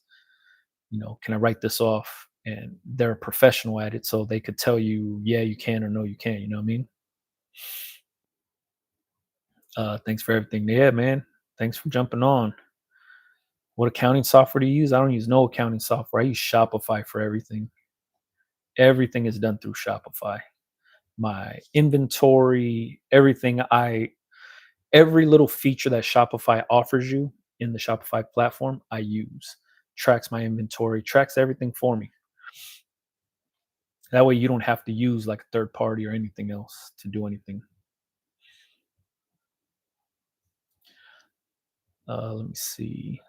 Speaker 1: can I write this off? And they're a professional at it, so they could tell you, yeah, you can, or no, you can't. You know what I mean? Thanks for everything. Yeah, man. Thanks for jumping on. What accounting software do you use? I don't use no accounting software. I use Shopify for everything. Everything is done through Shopify. My inventory, every little feature that Shopify offers you in the Shopify platform, I use. Tracks my inventory, tracks everything for me. That way you don't have to use like a third party or anything else to do anything. Let me see.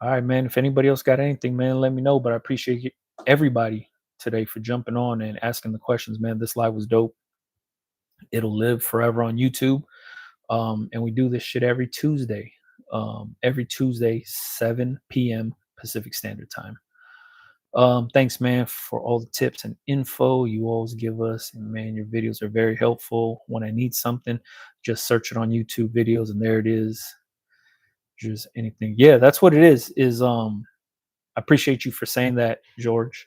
Speaker 1: All right, man. If anybody else got anything, man, let me know. But I appreciate everybody today for jumping on and asking the questions, man. This live was dope. It'll live forever on YouTube. And we do this shit every Tuesday. Every Tuesday, 7 p.m. Pacific Standard Time. Thanks, man, for all the tips and info you always give us. And man, your videos are very helpful. When I need something, just search it on YouTube videos, and there it is. Just anything. Yeah, that's what it is. I appreciate you for saying that, George.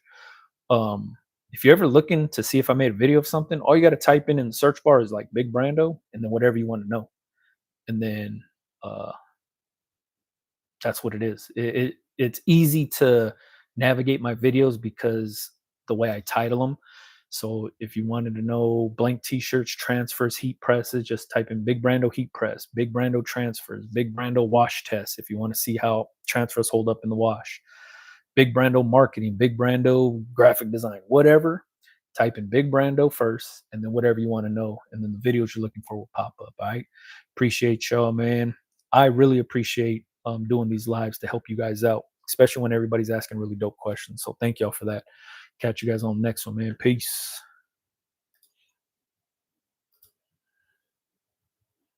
Speaker 1: Um, if you're ever looking to see if I made a video of something, all you got to type in the search bar is like Big Brando, and then whatever you want to know, and then uh, that's what it is. It's easy to navigate my videos because the way I title them. So if you wanted to know blank t-shirts, transfers, heat presses, just type in Big Brando heat press, Big Brando transfers, Big Brando wash test. If you want to see how transfers hold up in the wash, Big Brando marketing, Big Brando graphic design, whatever. Type in Big Brando first, and then whatever you want to know, and then the videos you're looking for will pop up. All right. Appreciate y'all, man. I really appreciate doing these lives to help you guys out, especially when everybody's asking really dope questions. So thank y'all for that. Catch you guys on the next one, man. Peace.